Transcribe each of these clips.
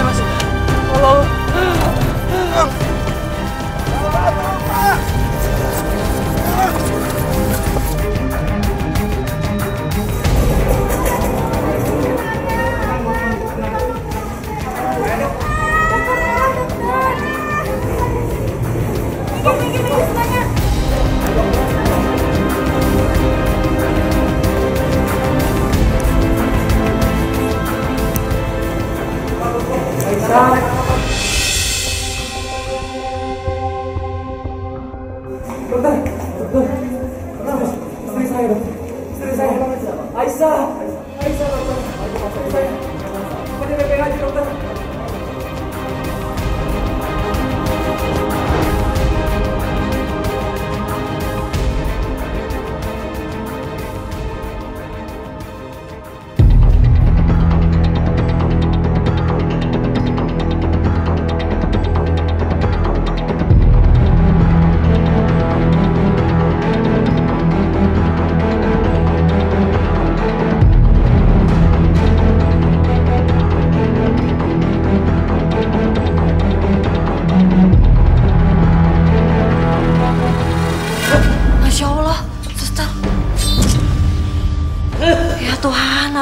Mas. Tolong.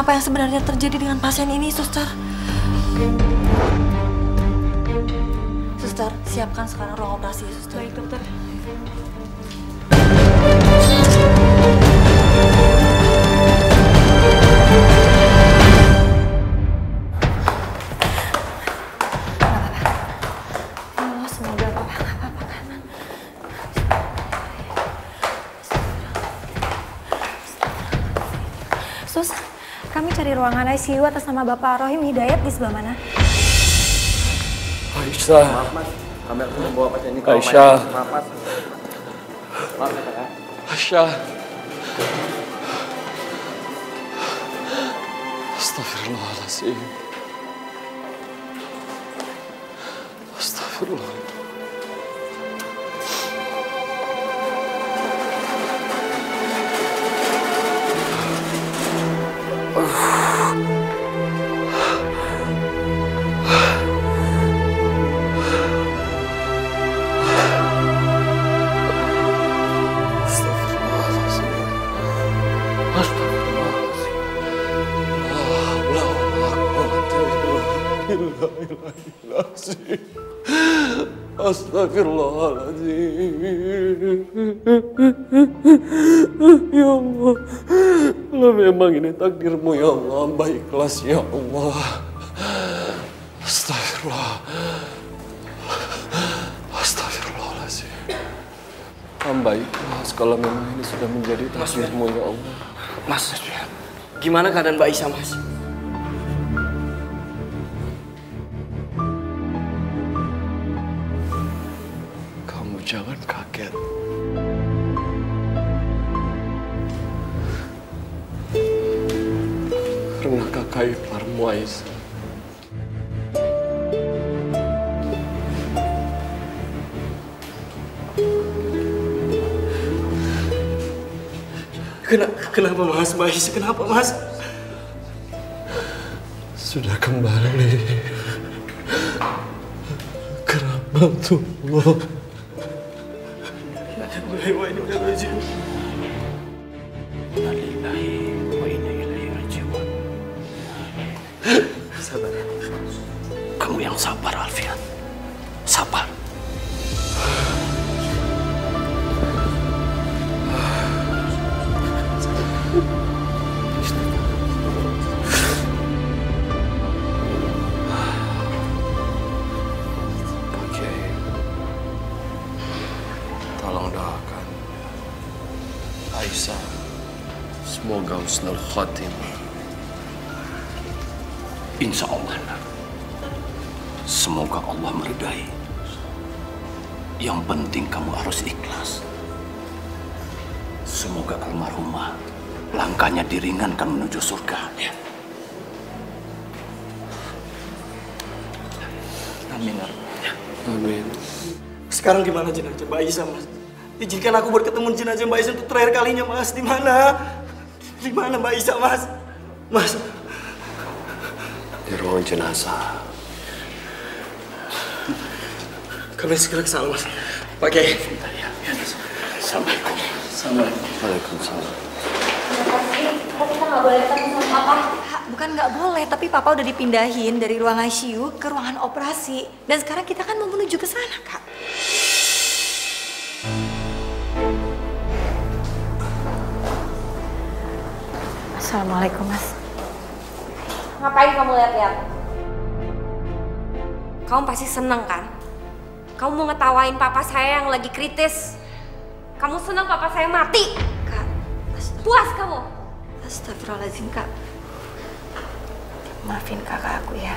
Apa yang sebenarnya terjadi dengan pasien ini, Suster? Suster, siapkan sekarang ruang operasi, Suster. Baik, dokter. Oh, semoga apa-apa kan. Sus, kami cari ruangan ICU atas nama Bapak Rohim Hidayat di sebelah mana? Aisyah. Maaf mas, kami harus membawa pasien ini ke Aisyah. Maaf mas. Maaf ya kakak. Aisyah. Astagfirullahaladzim. Astagfirullah. Astagfirullahaladzim. Ya Allah, kalau memang ini takdirmu ya Allah, baiklah ya Allah. Astagfirullah. Astagfirullahaladzim. Hamba ikhlas kalau memang ini sudah menjadi takdirmu ya Allah. Mas, gimana keadaan Mbak Isa, Mas? Jangan kaget. Karena kakak iparmu Aisyah. Kenapa Mas? Mbak Aisyah kenapa Mas? Sudah kembali ke rahmatullah. Sabar. Kamu yang sabar, Alfian. Sabar. Aisyah, semoga husnul khatimah. Insya Allah, nak. Semoga Allah meridai. Yang penting kamu harus ikhlas. Semoga almarhumah langkahnya diringankan menuju surga. Ya. Amin. Ya. Amin. Sekarang gimana jenazah Mbak Aisyah, Mas? Izinkan aku buat ketemu jenazah Mbak Aisyah untuk terakhir kalinya, Mas. Di mana? Di mana Mbak Aisyah, Mas? Mas. Di ruang jenazah. Kami segera ke sana, Mas. Pak Kiai. Assalamualaikum. Waalaikumsalam. Tapi kita nggak boleh ketemu sama papa. Bukan nggak boleh, tapi papa udah dipindahin dari ruang ICU ke ruangan operasi. Dan sekarang kita kan mau menuju ke sana, Kak. Assalamualaikum, Mas. Ngapain kamu lihat-lihat? Kamu pasti seneng kan? Kamu mau ngetawain papa saya yang lagi kritis. Kamu seneng papa saya mati? Kak, Puas kamu? astagfirullahaladzim, Kak. Maafin kakak aku ya.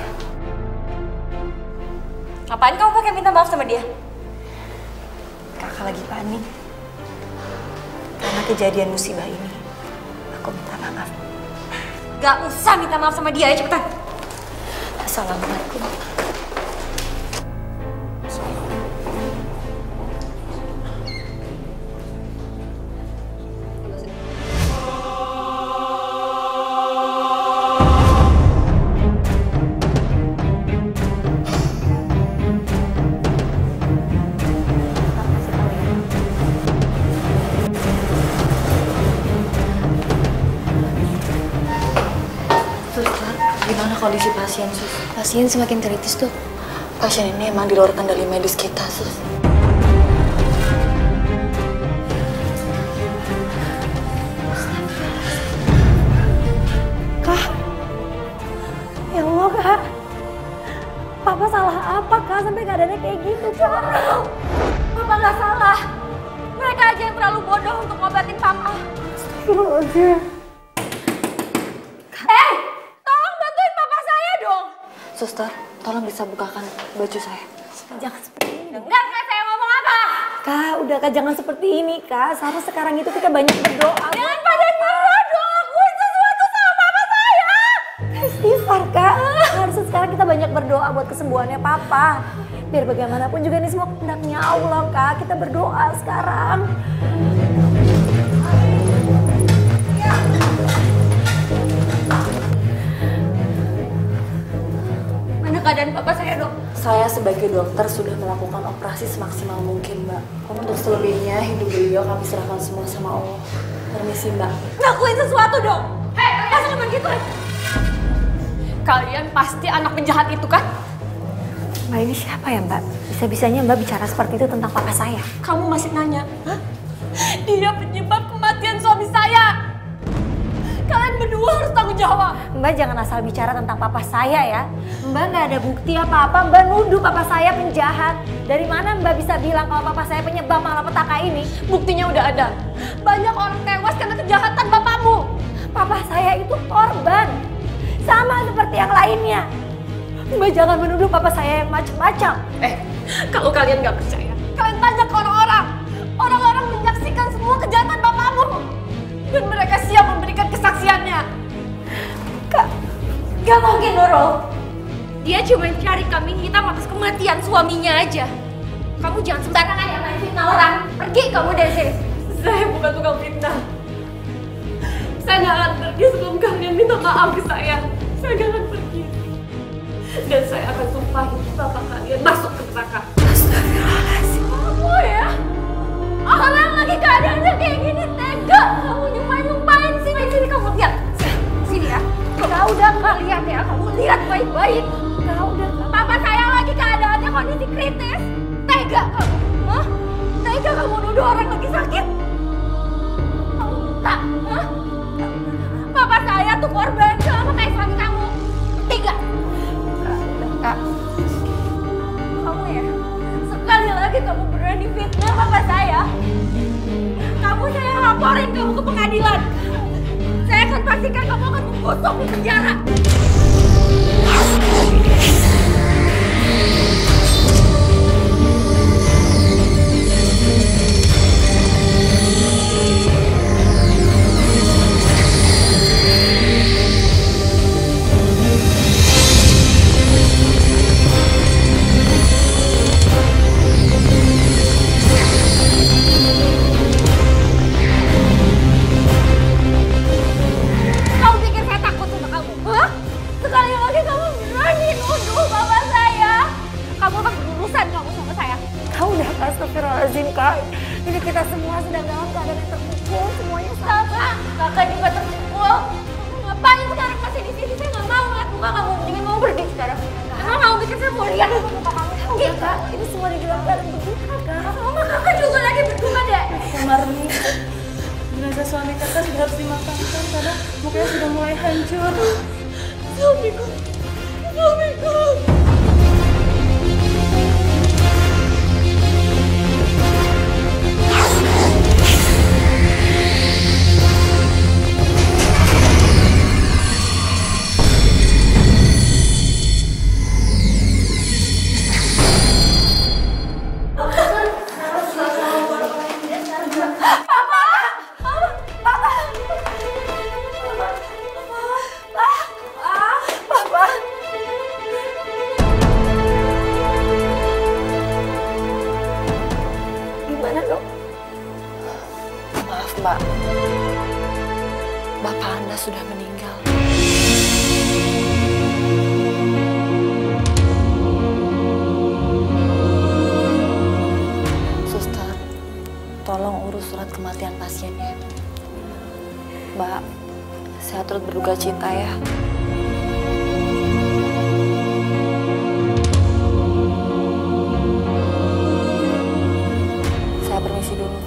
Ngapain kamu pakai minta maaf sama dia? Kakak lagi panik. Karena kejadian musibah ini. Aku minta maaf. Gak usah minta maaf sama dia, ayo cepetan. Assalamualaikum. Gimana kondisi pasien, Sus? Pasien semakin kritis, tuh. Pasien ini emang di luar kendali medis kita, Sus. Kak? Ya Allah, Kak. Papa salah apa, Kak? Sampai keadaannya kayak gitu, Kak. Papa gak salah. Mereka aja yang terlalu bodoh untuk ngobatin papa. Astagfirullahaladzim. Tolong bantuin papa saya dong. Suster, tolong bisa bukakan baju saya. Jangan seperti ini. Dengar kan saya ngomong apa? Kak, udah Kak, jangan seperti ini, Kak. Seharusnya sekarang itu kita banyak berdoa. Jangan pada nyuruh dong, lakuin sesuatu sama papa saya. Istighfar, Kak. Harusnya sekarang kita banyak berdoa buat kesembuhannya Papa. Biar bagaimanapun juga ini semua kehendaknya Allah, Kak. Kita berdoa sekarang. Mana keadaan papa saya, Dok? Saya sebagai dokter sudah melakukan operasi semaksimal mungkin, Mbak. Untuk selebihnya hidup beliau kami serahkan semua sama Allah. Permisi, Mbak. Lakuin sesuatu dong. Hei, kalian jangan gitu. Kalian pasti anak penjahat itu kan? Mbak, ini siapa ya, Mbak? Bisa-bisanya Mbak bicara seperti itu tentang papa saya. Kamu masih nanya? Hah? Dia penyebab kematian suami saya. Kalian berdua harus tanggung jawab. Mbak jangan asal bicara tentang papa saya ya. Mbak nggak ada bukti apa-apa. Mbak nuduh papa saya penjahat. Dari mana Mbak bisa bilang kalau papa saya penyebab malapetaka ini? Buktinya udah ada. Banyak orang tewas karena kejahatan bapakmu. Papa saya itu korban. Sama seperti yang lainnya. Mbak jangan menuduh papa saya yang macam-macam. Kalau kalian nggak percaya, kalian tanya ke orang-orang. Orang-orang menyaksikan semua kejahatan bapakmu. Dan mereka siap memberikan kesaksiannya. Kak, Gak mungkin, Nurul. Dia cuma cari kambing hitam atas kematian suaminya aja. Kamu jangan sembarangan yang main fitnah orang. Pergi kamu dari sini. Saya bukan tukang fitnah. Saya gak akan pergi sebelum kalian minta maaf ke saya. Saya gak akan pergi. Dan saya akan sumpahin bapak kalian masuk ke neraka. astagfirullahaladzim. Kamu ya? Orang lagi keadaannya kayak gini tega. Kamu nyumpahin sini. Sini kamu lihat. Sini ya. Kau udah nggak lihat ya? Kamu lihat baik-baik. Kau udah. Papa saya lagi keadaannya kondisi kritis. Tega kamu. Hah? Tega kamu nuduh orang lagi sakit. Kamu tak? Hah? Papa saya tuh korban sama kayak suami kamu. Tega. Kak, Kamu ya? Sekali lagi kamu berani fitnah papa saya. Kamu saya laporin kamu ke pengadilan. Saya akan pastikan kamu akan membusuk di penjara. Kau pikir saya takut sama kamu? Hah? Sekali lagi kamu berani nuduh Kakak. Ini kita semua sedang dalam keadaan yang terpukul, semuanya sama. Kakak juga terpukul. Ngapain sekarang masih di sini? Saya nggak mau ngeliat muka kamu. Jangan mau pergi sekarang. Kakak mau bikin saya mau lihat muka kamu. Kakak, ini semua di dalam keadaan berduka, Kak. Sama kakak juga lagi berduka deh. Marni, jenazah suami kakak sudah harus dimakamkan karena mukanya sudah mulai hancur. Suamiku, suamiku. Mbak, Bapak Anda sudah meninggal. Suster, tolong urus surat kematian pasiennya. Mbak, saya turut berduka cita ya. Saya permisi dulu.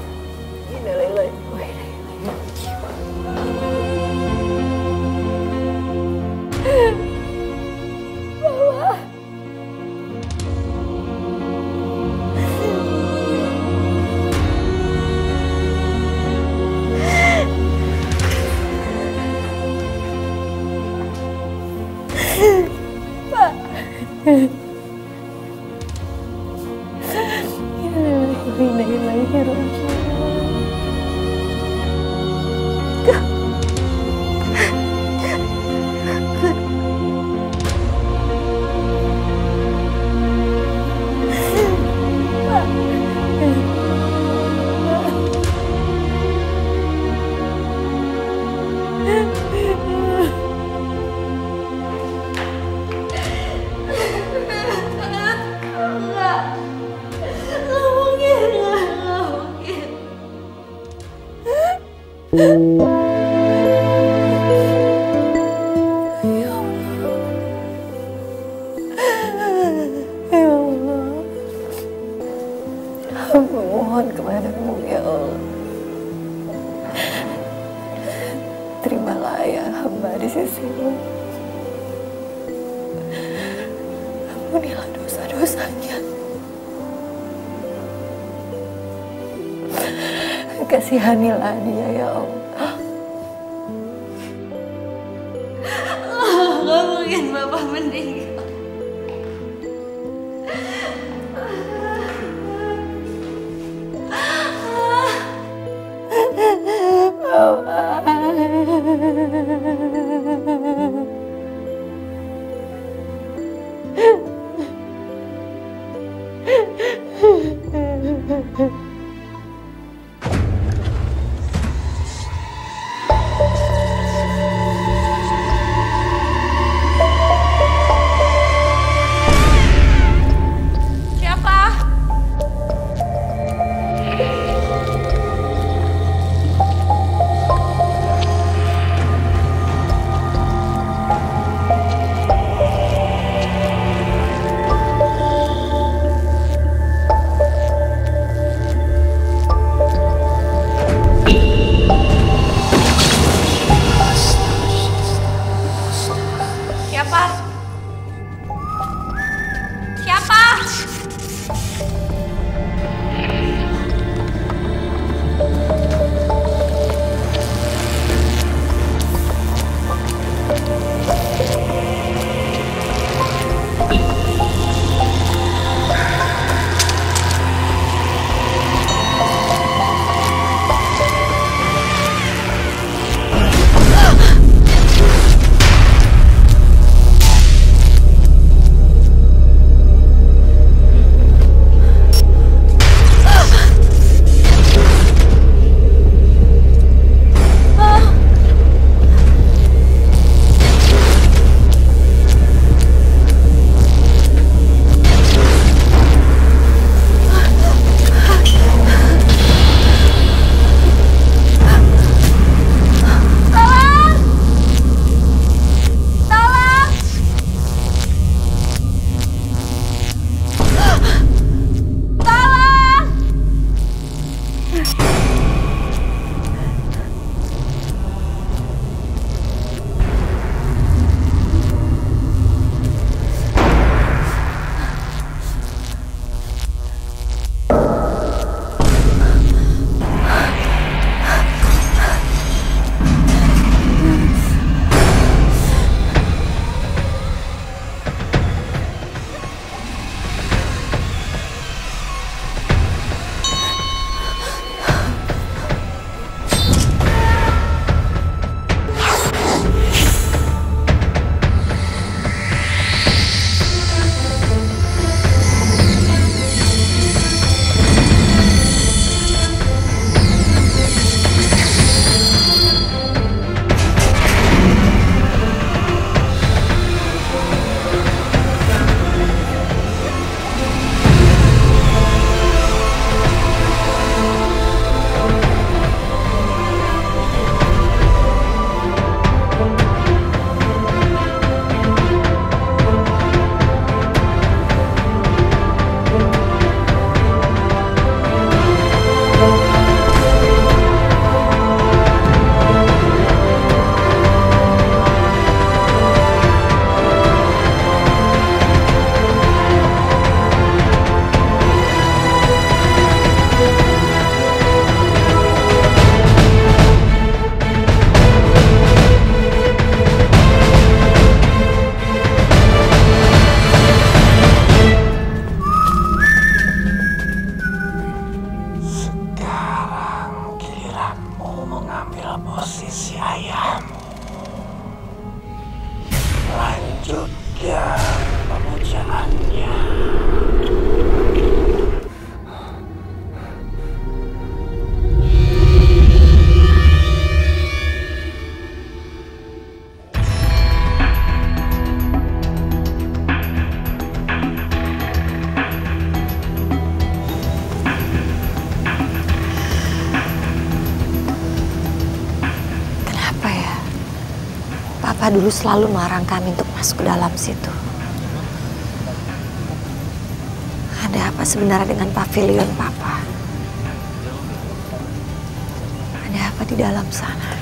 Mohon kepadamu ya Allah, terimalah ayah hamba di sisimu. Ampunilah dosa-dosanya. Kasihanilah dia ya Allah. Nggak mungkin Bapak meninggal. Papa dulu selalu melarang kami untuk masuk ke dalam situ. Ada apa sebenarnya dengan pavilion Papa? Ada apa di dalam sana?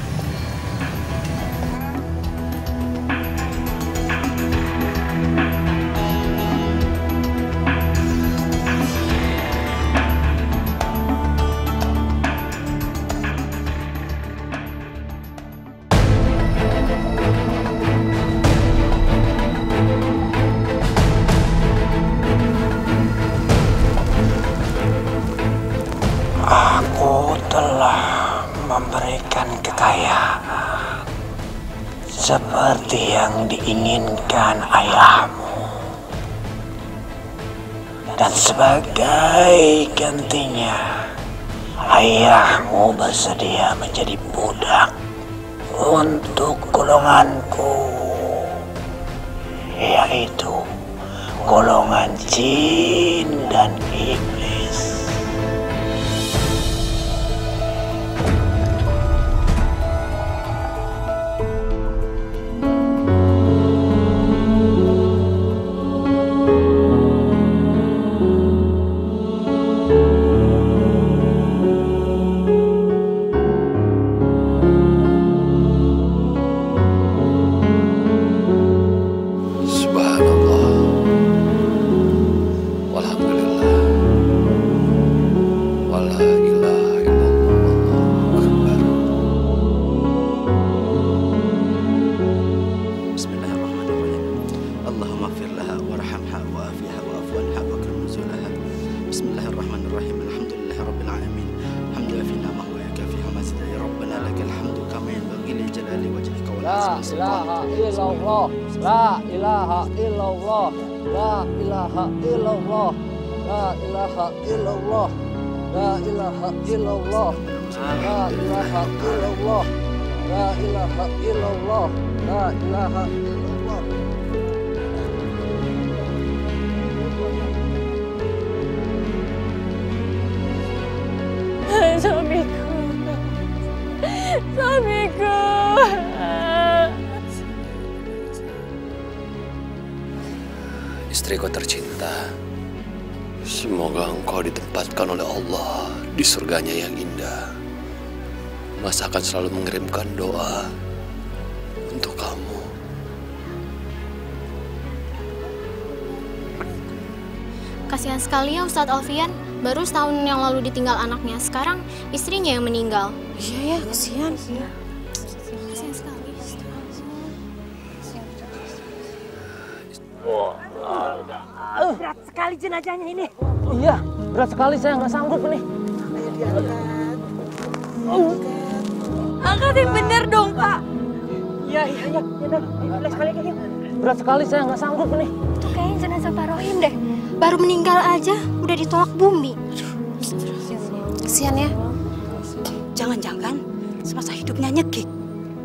Aku telah memberikan kekayaan seperti yang diinginkan ayahmu. Dan sebagai gantinya, ayahmu bersedia menjadi budak untuk golonganku, yaitu golongan jin dan iblis. La ilaha illallah, la ilaha illallah, la ilaha illallah, la ilaha illallah, la ilaha illallah, la ilaha illallah, la ilaha illallah. Suamiku, suamiku. Istriku tercinta, semoga engkau ditempatkan oleh Allah di surganya yang indah. Mas akan selalu mengirimkan doa untuk kamu. Kasihan sekali ya Ustadz Alfian, baru setahun yang lalu ditinggal anaknya, sekarang istrinya yang meninggal. Iya ya, kasihan. Kasihan sekali. Berat sekali jenazahnya ini. Iya, berat sekali, saya nggak sanggup nih. Angkat yang bener dong, Pak. Iya, berat sekali kayaknya. Berat sekali, saya nggak sanggup nih. Itu kayaknya jenazah Pak Rohim deh. Baru meninggal aja udah ditolak bumi. Kasihan ya. Jangan-jangan semasa hidupnya nyekik.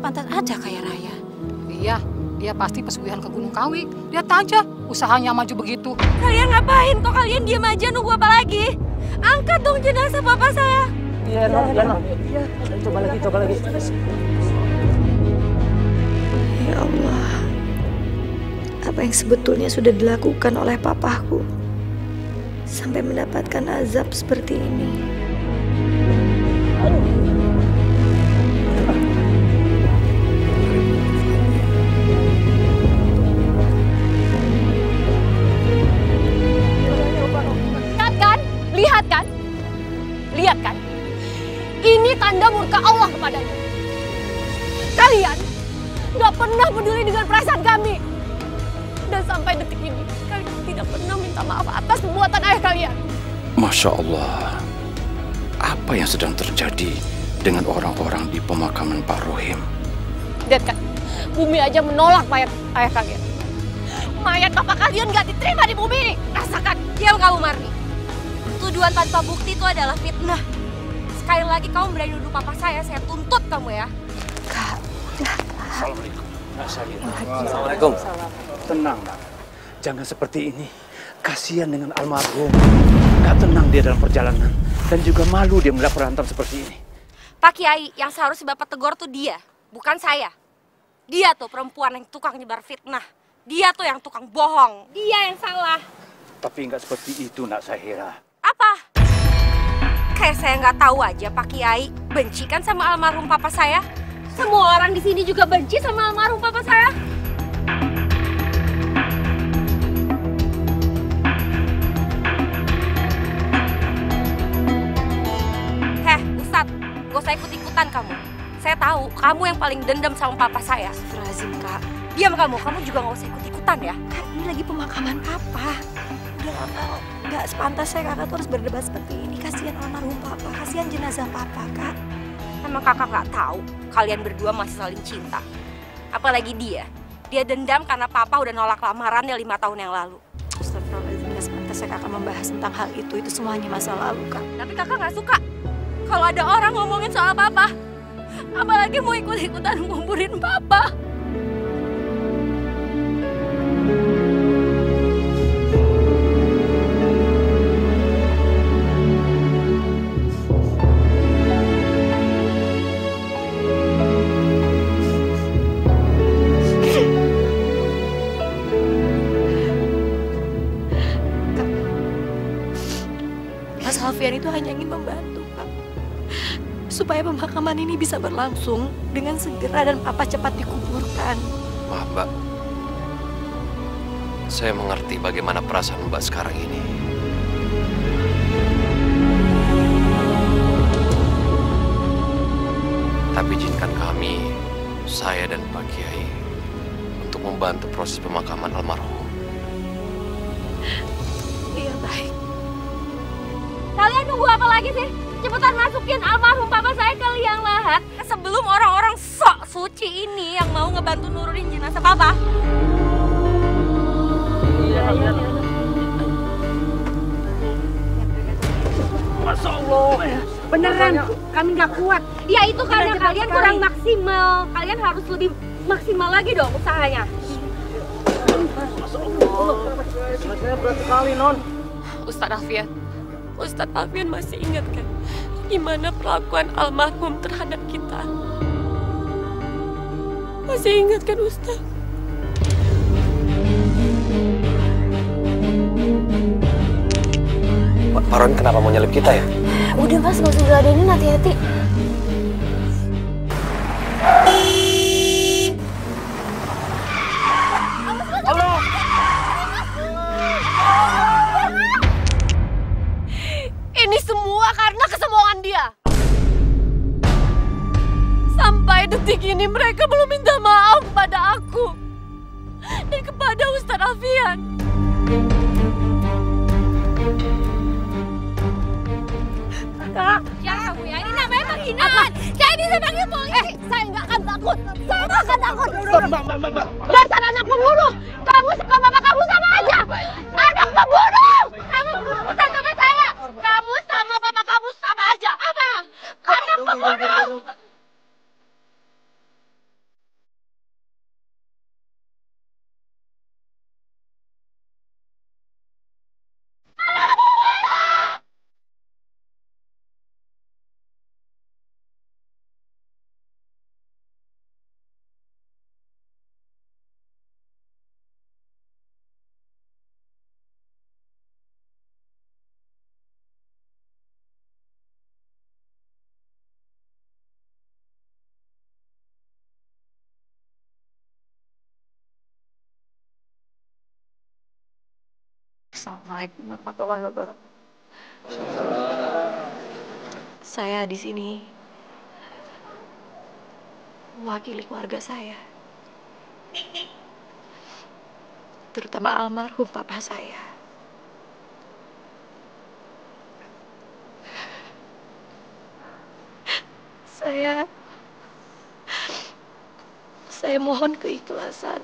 Pantas aja kayak Raya. Iya, dia pasti pesugihan ke Gunung Kawi. Lihat aja, usahanya maju begitu. Kalian ngapain? Kok kalian diam aja nunggu apa lagi? Angkat dong jenazah papa saya. Iya, Iya, coba lagi. Ya Allah, apa yang sebetulnya sudah dilakukan oleh papaku sampai mendapatkan azab seperti ini? Lihat kan? Ini tanda murka Allah kepadanya. Kalian nggak pernah peduli dengan perasaan kami. Dan sampai detik ini, kalian tidak pernah minta maaf atas perbuatan ayah kalian. Masya Allah, apa yang sedang terjadi dengan orang-orang di pemakaman Pak Rohim? Lihat kan, bumi aja menolak mayat ayah kalian. Mayat bapak kalian nggak diterima di bumi ini. Rasakan. Diam kamu, Marni. Tuduhan tanpa bukti itu adalah fitnah. Sekali lagi kamu berani nuduh papa saya tuntut kamu ya. Kak, Assalamualaikum. Assalamualaikum. Tenang, Nak. Jangan seperti ini. Kasihan dengan almarhum. Gak tenang dia dalam perjalanan. Dan juga malu dia melihat berantem seperti ini. Pak Kiai, yang seharusnya Bapak tegur tuh dia, bukan saya. Dia tuh perempuan yang tukang nyebar fitnah. Dia tuh yang tukang bohong. Dia yang salah. Tapi nggak seperti itu, Nak Zahira. Apa? Kayak saya nggak tahu aja Pak Kiai benci kan sama almarhum papa saya. Semua orang di sini juga benci sama almarhum papa saya. Ustadz, gak usah ikut-ikutan kamu. Saya tahu kamu yang paling dendam sama papa saya. Astagfirullahaladzim, Kak. Diam kamu juga gak usah ikut-ikutan ya. Kan ini lagi pemakaman papa. Udah lama, gak sepantasnya kakak tuh harus berdebat seperti ini. Kasihan almarhum papa, kasihan jenazah papa, Kak. Emang kakak gak tahu kalian berdua masih saling cinta. Apalagi dia dendam karena papa udah nolak lamarannya 5 tahun yang lalu. Astagfirullahaladzim, gak sepantasnya kakak membahas tentang hal itu semuanya masa lalu, Kak. Tapi kakak gak suka kalau ada orang ngomongin soal papa. Apalagi mau ikut-ikutan nguburin papa. Mas Alfian itu hanya ingin membantu, Pak. Supaya pemakaman ini bisa berlangsung dengan segera dan papa cepat dikuburkan. Maaf, Mbak. Saya mengerti bagaimana perasaan Mbak sekarang ini. Tapi izinkan kami, saya dan Pak Kiai, untuk membantu proses pemakaman almarhum. Iya, baik. Kalian nunggu apa lagi sih? Cepetan masukin almarhum papa saya ke liang lahat sebelum orang-orang sok suci ini yang mau ngebantu nurunin jenazah papa. Masya Allah, beneran kami nggak kuat. Ya itu karena kalian kurang maksimal. Kalian harus lebih maksimal lagi dong usahanya. Masya Allah, saya berat sekali, Non. Ustadz Alfian masih ingat kan gimana perlakuan almarhum terhadap kita? Masih ingat kan Ustadz? Pak Ron kenapa mau nyelip kita ya? Udah Mas, gak usah diladenin, hati-hati. Allah! Ini semua karena kesombongan dia. Sampai detik ini mereka belum minta maaf pada aku dan kepada Ustadz Alfian. Kak, jangan kamu ya. Ini namanya penghinaan. Saya bisa panggil polisi. Saya nggak akan takut. Saya nggak akan takut. Dasar anak pembunuh. Kamu sama bapak kamu sama aja. Anak pembunuh. Kamu berurusan sama saya. Kamu sama bapak kamu sama aja. Apa? Anak pembunuh. Assalamualaikum warahmatullahi wabarakatuh. Saya di sini mewakili keluarga saya, terutama almarhum papa saya. Saya mohon keikhlasan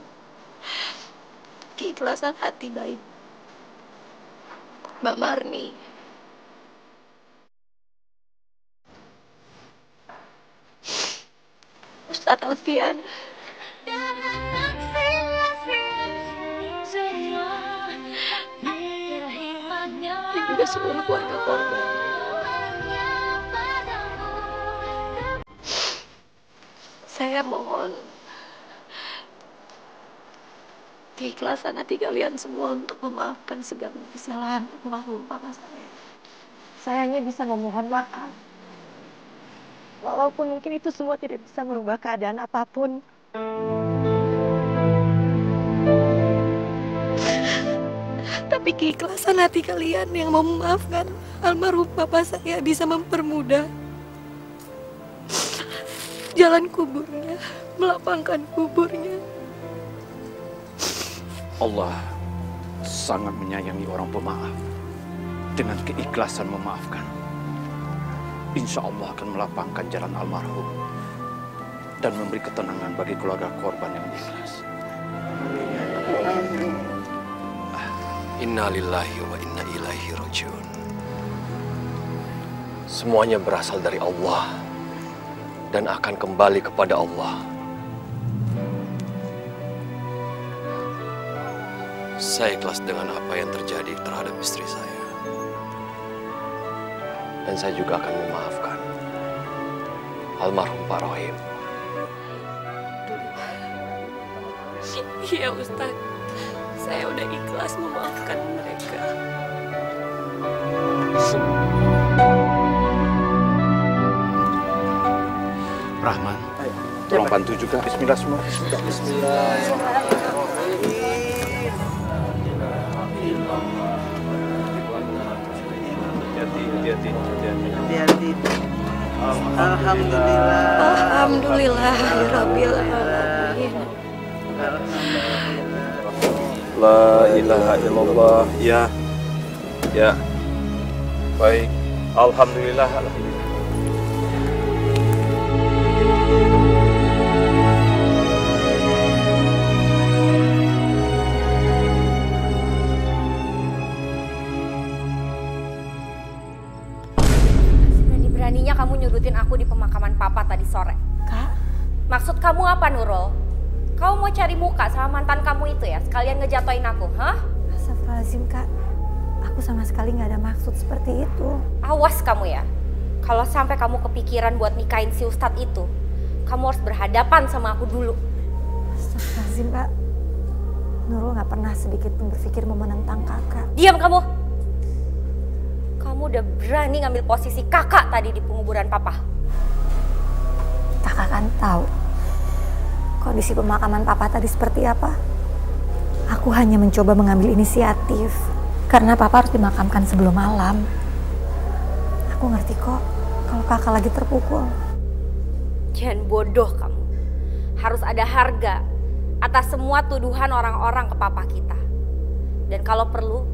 hati baik Mbak Marni. Ustadz Alfian. Dan juga seluruh keluarga korban. Saya mohon keikhlasan hati kalian semua untuk memaafkan segala kesalahan almarhum papa saya. Saya hanya bisa memohon maaf. Walaupun mungkin itu semua tidak bisa merubah keadaan apapun. Tapi keikhlasan hati kalian yang mau memaafkan almarhum papa saya bisa mempermudah jalan kuburnya, melapangkan kuburnya. Allah sangat menyayangi orang pemaaf. Dengan keikhlasan memaafkan, insya Allah akan melapangkan jalan almarhum dan memberi ketenangan bagi keluarga korban yang ikhlas. Inna lillahi wa inna ilaihi rajiun. Semuanya berasal dari Allah dan akan kembali kepada Allah. Saya ikhlas dengan apa yang terjadi terhadap istri saya. Dan saya juga akan memaafkan almarhum Pak Rohim. Iya Ustaz, saya udah ikhlas memaafkan mereka. Rahman, tolong bantu juga. Bismillah semua. Hati-hati. Alhamdulillah. Alhamdulillahirabbil alamin. La ilaha illallah. Ya. Baik. Alhamdulillah. Beraninya kamu nyudutin aku di pemakaman papa tadi sore. Kak? Maksud kamu apa, Nurul? Kamu mau cari muka sama mantan kamu itu ya? Sekalian ngejatoin aku, hah? Astagfirullahaladzim, Kak. Aku sama sekali nggak ada maksud seperti itu. Awas kamu ya. Kalau sampai kamu kepikiran buat nikahin si Ustadz itu, kamu harus berhadapan sama aku dulu. Astagfirullahaladzim, Kak. Nurul nggak pernah sedikit pun berpikir mau menentang kakak. Diam kamu! Kamu udah berani ngambil posisi kakak tadi di penguburan papa. Kakak kan tahu kondisi pemakaman papa tadi seperti apa. Aku hanya mencoba mengambil inisiatif karena papa harus dimakamkan sebelum malam. Aku ngerti kok kalau kakak lagi terpukul. Jangan bodoh kamu. Harus ada harga atas semua tuduhan orang-orang ke papa kita. Dan kalau perlu,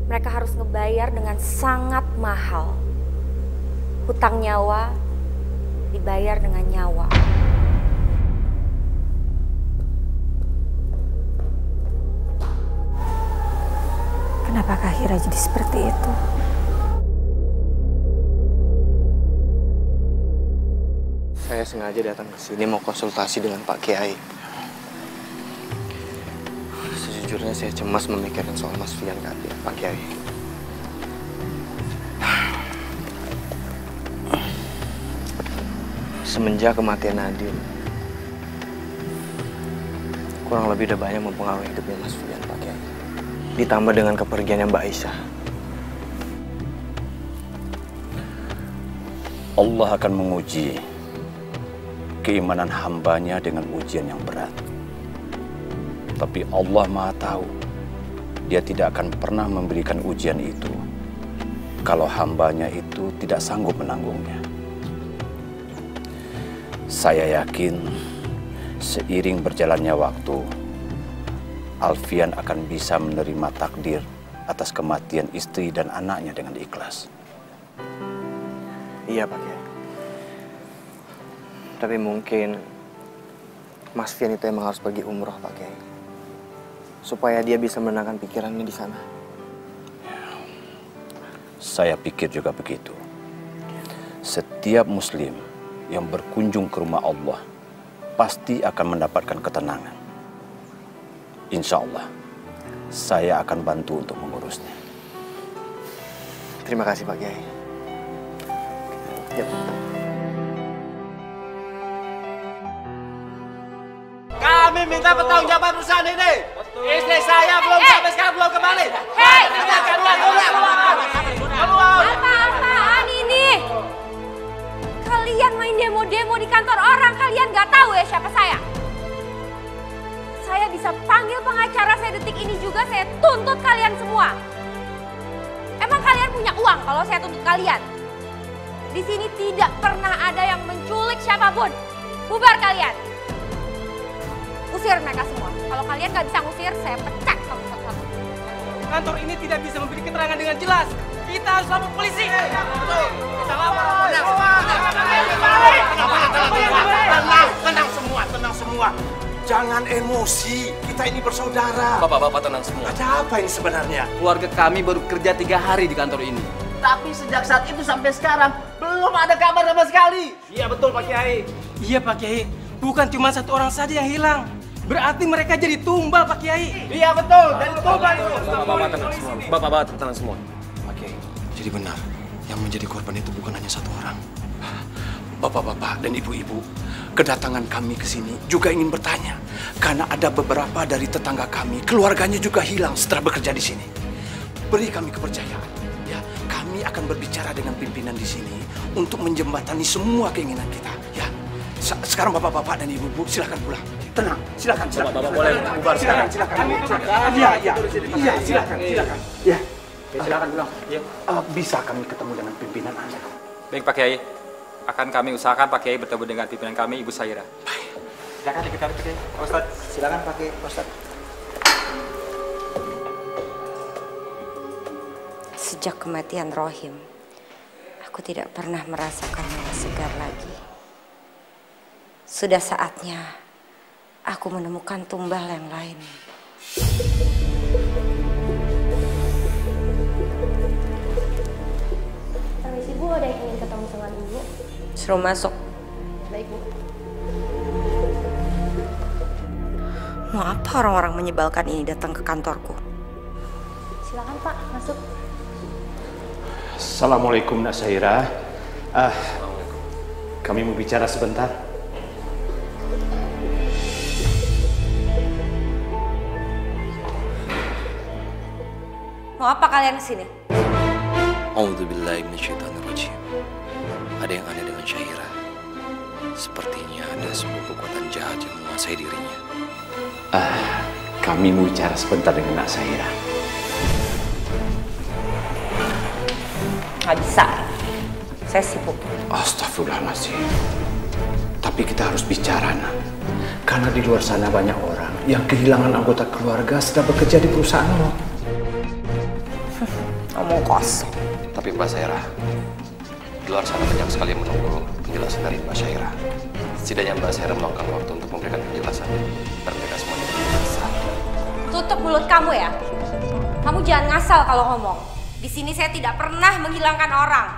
mereka harus ngebayar dengan sangat mahal. Hutang nyawa dibayar dengan nyawa. Kenapa Kak Hira jadi seperti itu? Saya sengaja datang ke sini mau konsultasi dengan Pak Kiai. Sejujurnya saya cemas memikirkan soal Mas Fian Pak Kiai. Semenjak kematian Nadine, kurang lebih udah banyak mempengaruhi hidupnya Mas Fian, Pak Kiai. Ditambah dengan kepergiannya Mbak Aisyah. Allah akan menguji keimanan hambanya dengan ujian yang berat. Tapi Allah Maha Tahu, Dia tidak akan pernah memberikan ujian itu kalau hambanya itu tidak sanggup menanggungnya. Saya yakin seiring berjalannya waktu, Alfian akan bisa menerima takdir atas kematian istri dan anaknya dengan ikhlas. Iya, Pak Kiai. Tapi mungkin Mas Fian itu emang harus pergi umroh, Pak Kiai. Supaya dia bisa menenangkan pikirannya di sana. Saya pikir juga begitu. Setiap muslim yang berkunjung ke rumah Allah pasti akan mendapatkan ketenangan. Insya Allah, saya akan bantu untuk mengurusnya. Terima kasih, Pak Kiai. Yep. Kami minta pertanggungjawaban perusahaan ini. Istri saya belum sampai sekarang belum kembali. Hei! Keluar! Apa-apaan ini? Kalian main demo-demo di kantor orang, kalian gak tahu ya siapa saya? Saya bisa panggil pengacara saya detik ini juga, saya tuntut kalian semua. Emang kalian punya uang kalau saya tuntut kalian? Di sini tidak pernah ada yang menculik siapapun. Bubar kalian. Usir mereka semua. Kalau kalian gak bisa ngusir, saya pecat kamu satu-satu. Kantor ini tidak bisa memberi keterangan dengan jelas. Kita harus lapor polisi. Kita lapor. Tenang semua. Jangan emosi. Kita ini bersaudara. Bapak-bapak tenang semua. Ada apa ini sebenarnya? Keluarga kami baru kerja 3 hari di kantor ini. Tapi sejak saat itu sampai sekarang belum ada kabar sama sekali. Iya betul Pak Kiai. Iya Pak Kiai. Bukan cuma 1 orang saja yang hilang. Berarti mereka jadi tumbal Pak Kiai. Iya betul. Jadi tumbal itu. Bapak-bapak tenang semua. Bapak-bapak tenang semua. Pak Kiai, jadi benar. Yang menjadi korban itu bukan hanya 1 orang. Bapak-bapak dan ibu-ibu, kedatangan kami ke sini juga ingin bertanya. Karena ada beberapa dari tetangga kami, keluarganya juga hilang setelah bekerja di sini. Beri kami kepercayaan. Ya, kami akan berbicara dengan pimpinan di sini untuk menjembatani semua keinginan kita. Ya, sekarang bapak-bapak dan ibu-ibu silakan pulang. Tenang, silakan. Bapak boleh bubar sekarang. Silakan. Iya, silakan. Ya, silakan pulang. Ya. Bisa kami ketemu dengan pimpinan Anda? Baik Pak Kiai. Akan kami usahakan Pak Kiai bertemu dengan pimpinan kami, Ibu Saira. Silakan kita Pak Kiai. Ustaz, silakan Pak Kiai, Ustaz. Sejak kematian Rohim, aku tidak pernah merasakan hawa segar lagi. Sudah saatnya aku menemukan tumbal yang lain. Permisi Bu, ada yang ingin ketemu sama Ibu. Suruh masuk. Baik Bu. Mau apa orang-orang menyebalkan ini datang ke kantorku? Silakan Pak, masuk. Assalamualaikum Nak Saira. Kami mau bicara sebentar. Mau apa kalian kesini? A'udzubillahi minasyaitonirrajim. Ada yang aneh dengan Syaira. Sepertinya ada sebuah kekuatan jahat yang menguasai dirinya. Kami mau bicara sebentar dengan Nak Saira. Nggak bisa. Saya sibuk. Astagfirullahaladzim. Tapi kita harus bicara, Nak. Karena di luar sana banyak orang yang kehilangan anggota keluarga setelah bekerja di perusahaan lo. Ngomong kosong. Tapi Mbak Saira, di luar sana banyak sekali yang menunggu penjelasan dari Mbak Saira. Setidaknya Mbak Saira meluangkan waktu untuk memberikan penjelasan. Dan mereka semuanya berjelasan. Tutup mulut kamu ya. Kamu jangan ngasal kalau ngomong. Di sini saya tidak pernah menghilangkan orang.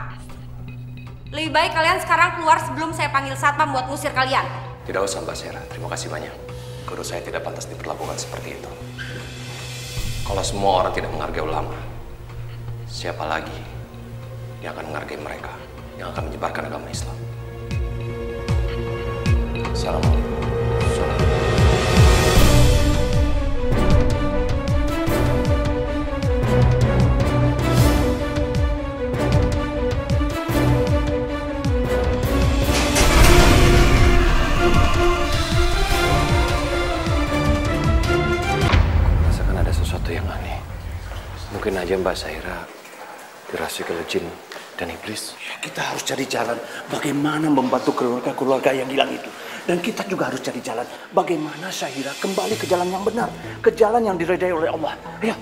Lebih baik kalian sekarang keluar sebelum saya panggil satpam buat ngusir kalian. Tidak usah Mbak Saira, terima kasih banyak. Guru saya tidak pantas diperlakukan seperti itu. Kalau semua orang tidak menghargai ulama, siapa lagi yang akan menghargai mereka, yang akan menyebarkan agama Islam? Assalamualaikum. Rasakan ada sesuatu yang aneh. Mungkin aja Mbak Saira dirasuki oleh jin dan iblis. Ya, kita harus cari jalan bagaimana membantu keluarga yang hilang itu. Dan kita juga harus cari jalan bagaimana Syahira kembali ke jalan yang benar, ke jalan yang diridai oleh Allah. Ayo.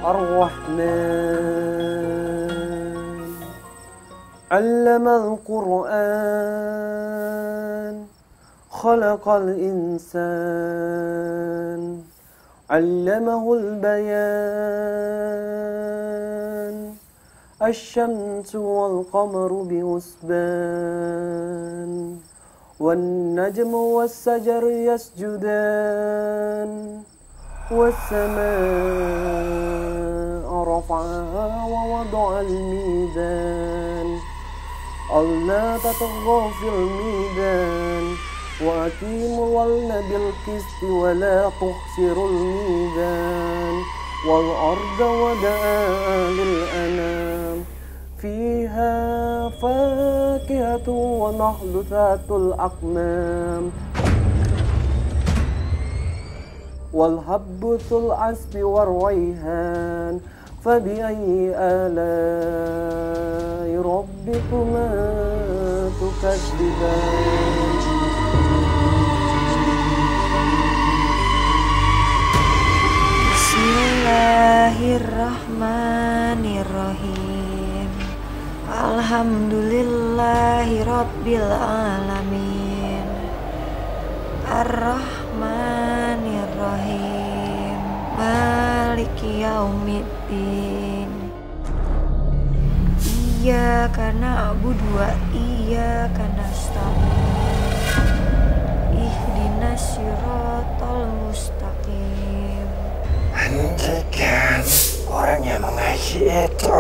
الرحمن علم القرآن خلق الإنسان علمه البيان الشمس والقمر بحسبان والنجم والشجر يسجدان والسماء رفعها ووضع الميزان ألا تطغوا في الميزان وأقيموا الوزن بالقسط ولا تخسروا الميزان والأرض وضعها للأنام فيها فاكهة ونخل ذات الأكمام والحب ذو العصف والريحان فبأي آلاء ربكما تكذبان Bismillahirrahmanirrahim. Alhamdulillahi Rabbil Alamin. Ar-Rahmanirrahim. Maliki Yaumiddin. Iyyaka na'budu wa iyyaka nasta'in. Ihdinas siratal mustaqim. Hentikan orang yang mengaji itu.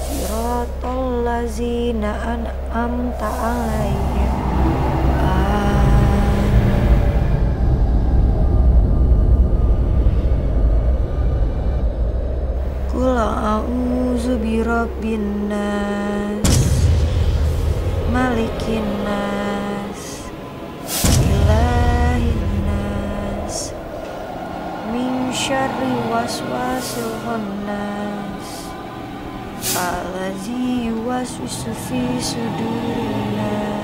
Siratal lazina an'amta alaihim. Qul a'udzu birabbin nas, malikin nas, ilahin nas, min syarri waswasil khannas, allazi yuwaswisu fi sudurin nas.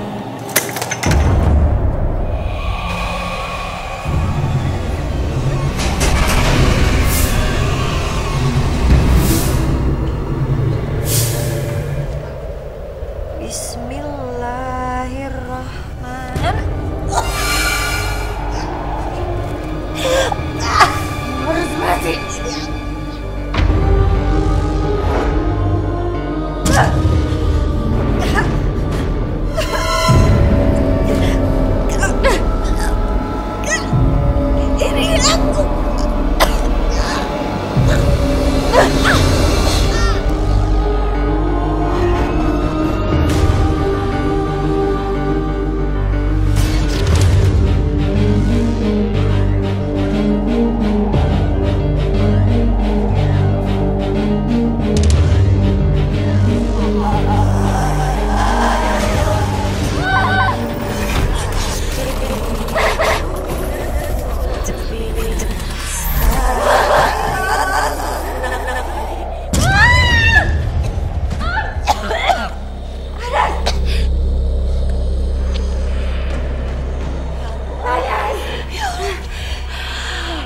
Harus mati. Ini aku.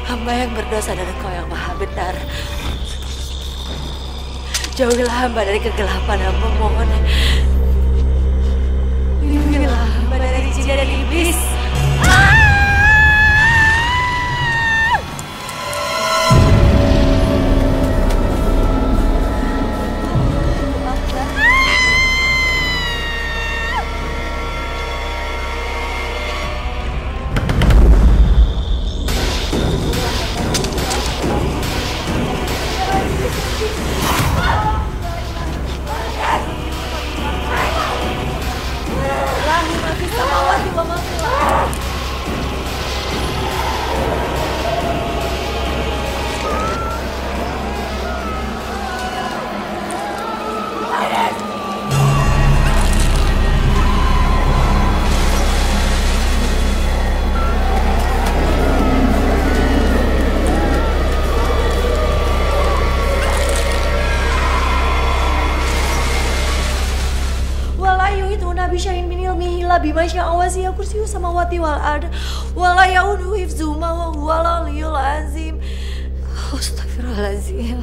Hamba yang berdosa dan Engkau yang maha benar. Jauhilah hamba dari kegelapan, hamba mohon. Lindungilah hamba dari jin dan iblis. Bishayin min ilmihi la bima syaa wasi'a kursiyyu samawati wal ard wa la ya'uduhu hifdzuhuma wa huwal aliyyul azim. Astagfirullahalazim.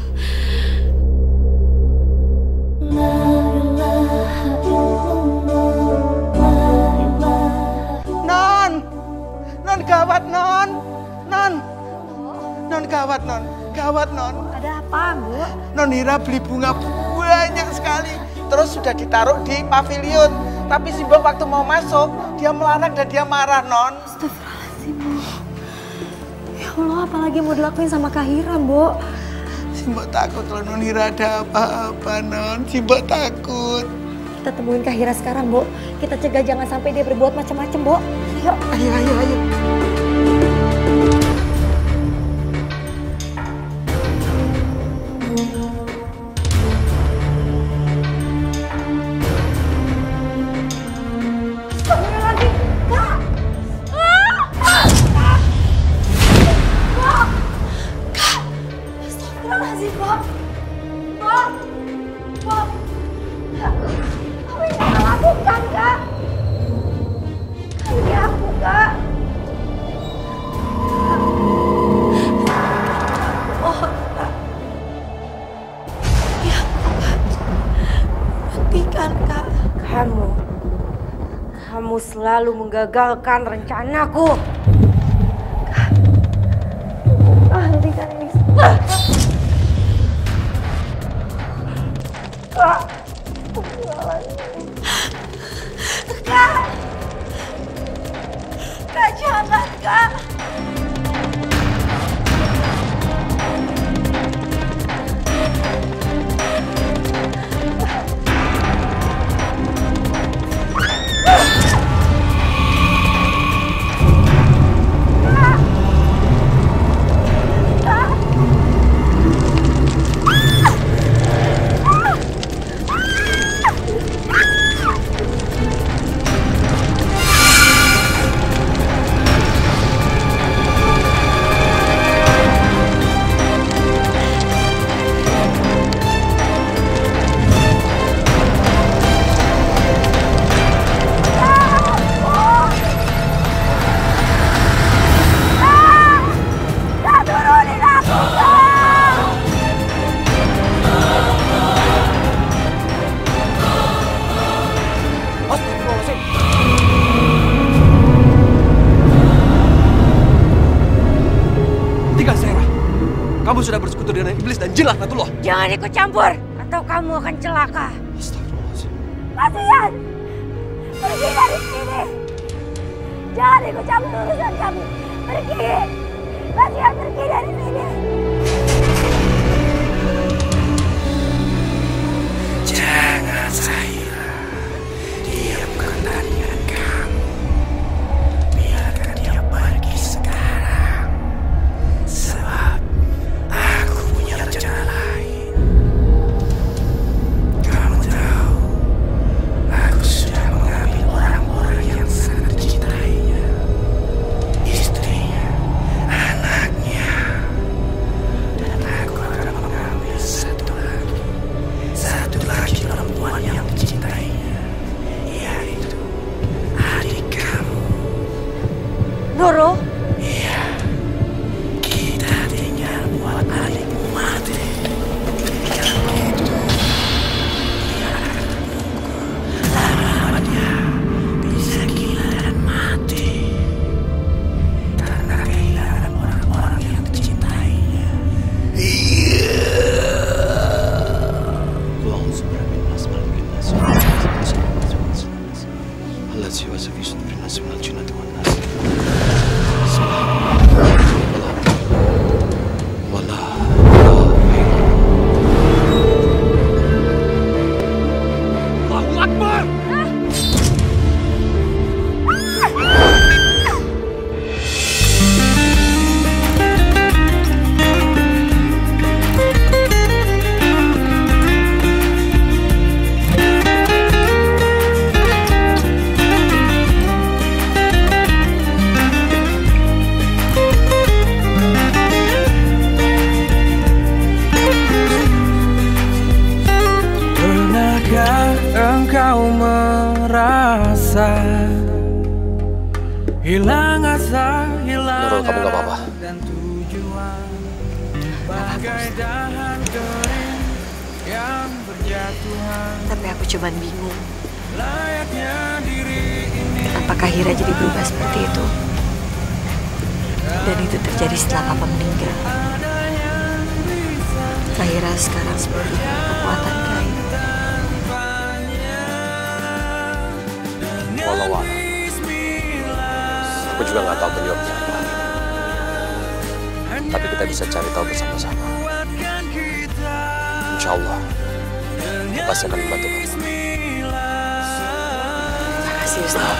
Non gawat non gawat non. Ada apa, Bu? Non Hira beli bunga banyak sekali, terus sudah ditaruh di pavilion. Tapi Simbo waktu mau masuk, dia melarang dan dia marah, Non. Astagfirullahaladzim, Bu. Ya Allah, apalagi mau dilakuin sama Kak Hira, Bu? Simbo takut kalau Non Hira ada apa-apa, Non. Simbo takut. Kita temuin Kak Hira sekarang, Bu. Kita cegah jangan sampai dia berbuat macam-macam, Bu. Ayo. Ayo. Kamu selalu menggagalkan rencanaku. Hentikan ini. Kak, jangan, Kak. Kamu sudah bersekutu dengan iblis dan jin laknatullah. Jangan ikut campur, atau kamu akan celaka. Astagfirullahaladzim. Kasihan! Pergi dari sini! Jangan ikut campur urusan kami. Pergi! Kasihan, pergi dari sini! Jangan, Zahira. Diamkan tandingan kamu. Biarkan dia pergi sekarang. Sebab aku punya rencana lain. Kamu tahu, aku sudah mengambil orang-orang yang sangat dicintainya. Istrinya, anaknya. Dan aku akan mengambil satu lagi perempuan yang dicintainya, yaitu adik kamu. Nurul? Iya, kita tinggal buat adikmu mati. Kalau gitu, dia akan terpukul. Lama-lama dia bisa gila dan mati. Karena kehilangan orang-orang yang dicintainya. Engkau merasa hilang asa, hilang Nurul, kamu gak apa-apa? dan tujuan, bagai dahan kering yang berjatuhan. Tapi aku cuman bingung. Layaknya diri ini. Kenapa Kak Hira jadi berubah seperti itu? Dan itu terjadi setelah Papa meninggal. Kak Hira sekarang seperti kekuatan gaib. Wallahu a'lam. Aku juga nggak tahu penyebabnya apa. Tapi kita bisa cari tahu bersama-sama. Insya Allah, aku pasti akan membantu kamu. Terima kasih Ustaz.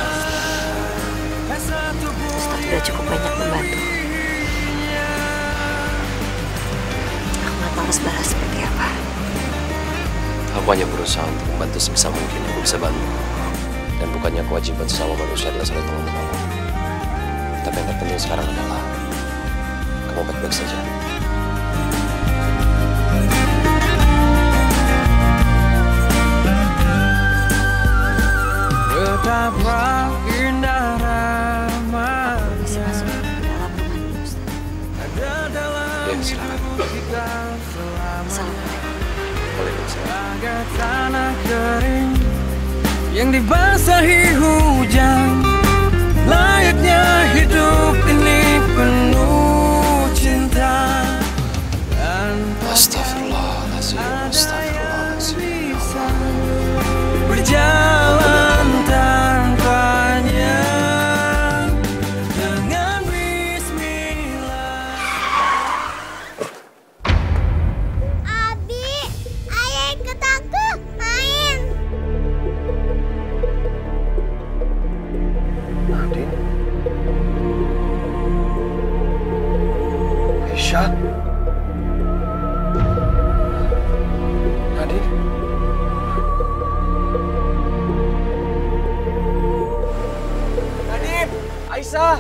Ustaz sudah cukup banyak membantu. Aku nggak tahu harus balas seperti apa. Aku hanya berusaha untuk membantu sebisa mungkin yang aku bisa bantu. Dan bukannya kewajiban sesama manusia adalah saling tolong-menolong. Tapi yang terpenting sekarang adalah kamu baik-baik saja. Betapa indah ramanya ada dalam kita bagai tanah kering yang dibasahi hujan. Layaknya hidup ini penuh cinta. Astagfirullahaladzim, astagfirullahaladzim. Berjalan tanpanya dengan bismillah. Abi, ayah ikut aku main. Nadine? Aisyah? Nadine? Nadine, Aisyah.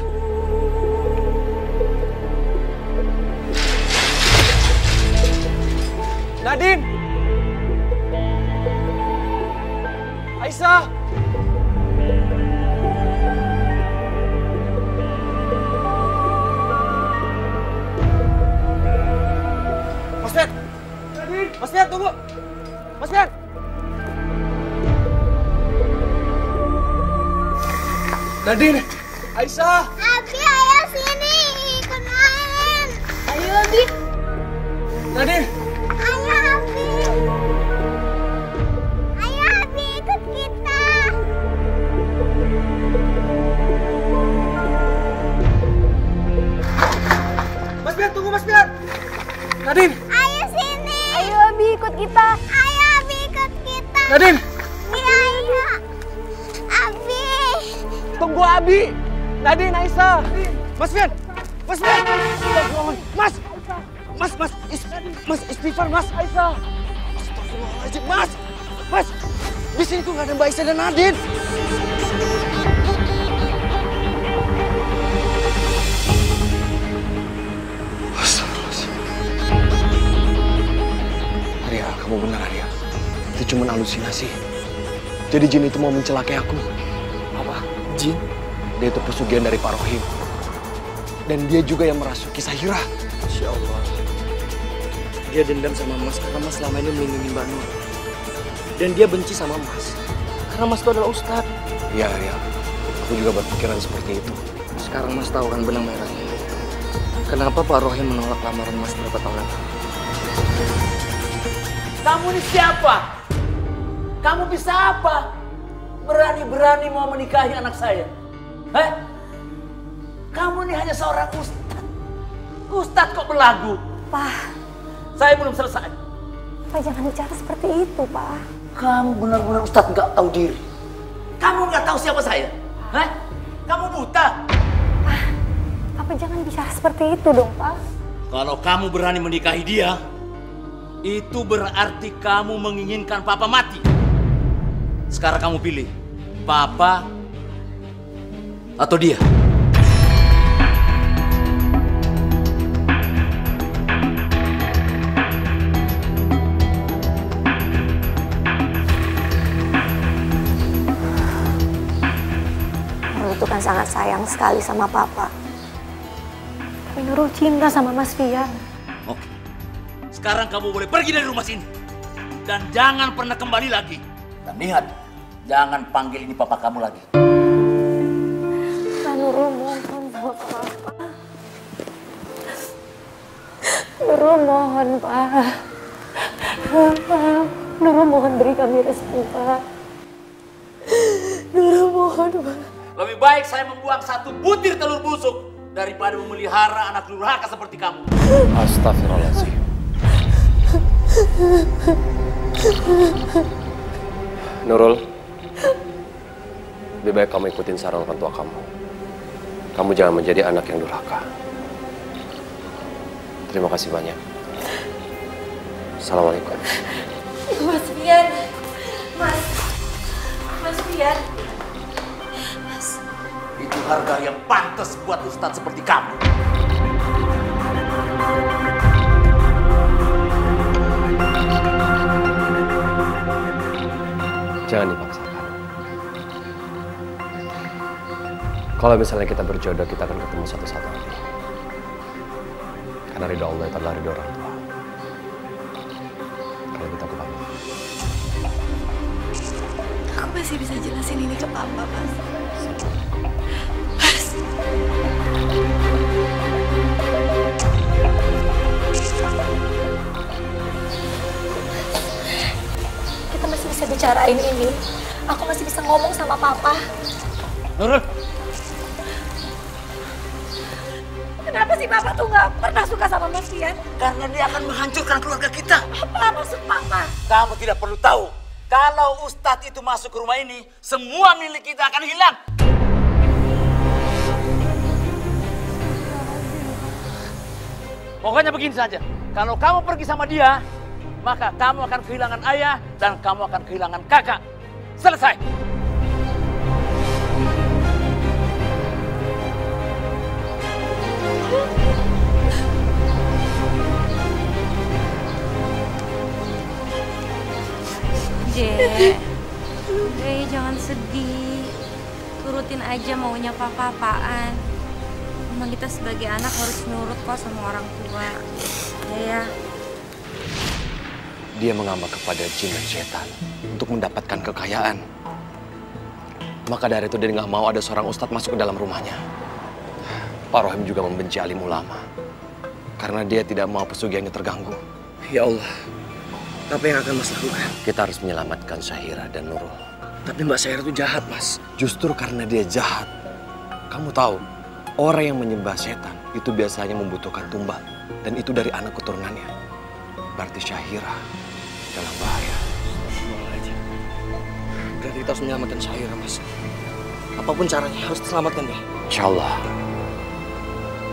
Nadine. Aisyah. Mas Fian. Mas Fian, tunggu. Mas Fian. Nadine, Aisyah. Abi, ayo sini ikut main. Ayo Abi. Nadine. Ayo Abi. Ayo Abi ikut kita. Mas Fian, tunggu Mas Fian. Nadine. Ayo sini. Ayo Abi ikut kita. Ayo Abi ikut kita. Nadine. Ayo. Abi. Tunggu Abi. Nadine, Aisyah. Mas Fian. Mas Fian. Mas. Mas istighfar Mas. Aisyah. Astagfirullahaladzim Mas. Mas. Di sini tuh nggak ada Mbak Aisyah dan Nadine. Arya, kamu benar Arya. Itu cuma halusinasi. Jadi jin itu mau mencelakai aku. Apa? Jin? Dia itu pesugihan dari Pak Rohim. Dan dia juga yang merasuki Sahira. Masya Allah. Dia dendam sama Mas karena Mas selama ini melindungi Mbak Nur. Dan dia benci sama Mas karena Mas itu adalah Ustadz. Iya Arya, aku juga berpikiran seperti itu. Sekarang Mas tahu kan benang merahnya. Kenapa Pak Rohim menolak lamaran Mas berapa tahun lalu? Kamu ini siapa? Kamu bisa apa? Berani-berani mau menikahi anak saya? Kamu ini hanya seorang ustadz. Ustadz kok belagu? Pak. Saya belum selesai. Pak jangan bicara seperti itu, Pak. Kamu benar-benar ustadz nggak tahu diri. Kamu nggak tahu siapa saya? Kamu buta? Pak jangan bicara seperti itu dong, Pak. Kalau kamu berani menikahi dia, itu berarti kamu menginginkan Papa mati. Sekarang kamu pilih, Papa atau dia. Nurul itu kan sangat sayang sekali sama Papa. Tapi Nurul cinta sama Mas Fian. Oke. Sekarang kamu boleh pergi dari rumah sini. Dan jangan pernah kembali lagi. Dan ingat, jangan panggil ini papa kamu lagi. Pak Nurul mohon sama Papa. Nurul mohon, Pak. Nurul mohon beri kami restu, Pak. Nurul mohon. Mohon, Pak. Lebih baik saya membuang 1 butir telur busuk daripada memelihara anak durhaka seperti kamu. Astagfirullahaladzim. Nurul, lebih baik kamu ikutin saran orang tua kamu. Kamu jangan menjadi anak yang durhaka. Terima kasih banyak. Assalamualaikum. Mas Fian. Mas Fian. Itu harga yang pantas buat Ustadz seperti kamu. Jangan dipaksakan. Kalau misalnya kita berjodoh, kita akan ketemu suatu saat nanti. Karena ridho Allah itu adalah ridho orang tua. Kalau gitu aku pamit. Aku masih bisa jelasin ini ke Papa, Mas. Kita masih bisa bicarain ini. Aku masih bisa ngomong sama Papa. Nurul. Kenapa sih Papa tuh nggak pernah suka sama Mas Fian? Karena dia akan menghancurkan keluarga kita. Apa maksud Papa? Kamu tidak perlu tahu. Kalau Ustadz itu masuk ke rumah ini, semua milik kita akan hilang. Pokoknya begini saja. Kalau kamu pergi sama dia, maka kamu akan kehilangan ayah dan kamu akan kehilangan kakak. Selesai. Dek, jangan sedih. Turutin aja maunya papa-apaan. Memang kita sebagai anak harus nurut kok sama orang tua. Ya. Dia mengamak kepada jin dan setan untuk mendapatkan kekayaan. Maka dari itu dia nggak mau ada seorang ustadz masuk ke dalam rumahnya. Pak Rohim juga membenci alim ulama. Karena dia tidak mau pesugihannya terganggu. Ya Allah, apa yang akan Mas lakukan? Kita harus menyelamatkan Syahira dan Nurul. Tapi Mbak Syahira itu jahat, Mas. Justru karena dia jahat. Kamu tahu, orang yang menyembah setan itu biasanya membutuhkan tumbal. Dan itu dari anak keturunannya. Berarti Syahira dalam bahaya. Berarti kita harus menyelamatkan Syahira, Mas. Apapun caranya, harus diselamatkan dia. Insya Allah,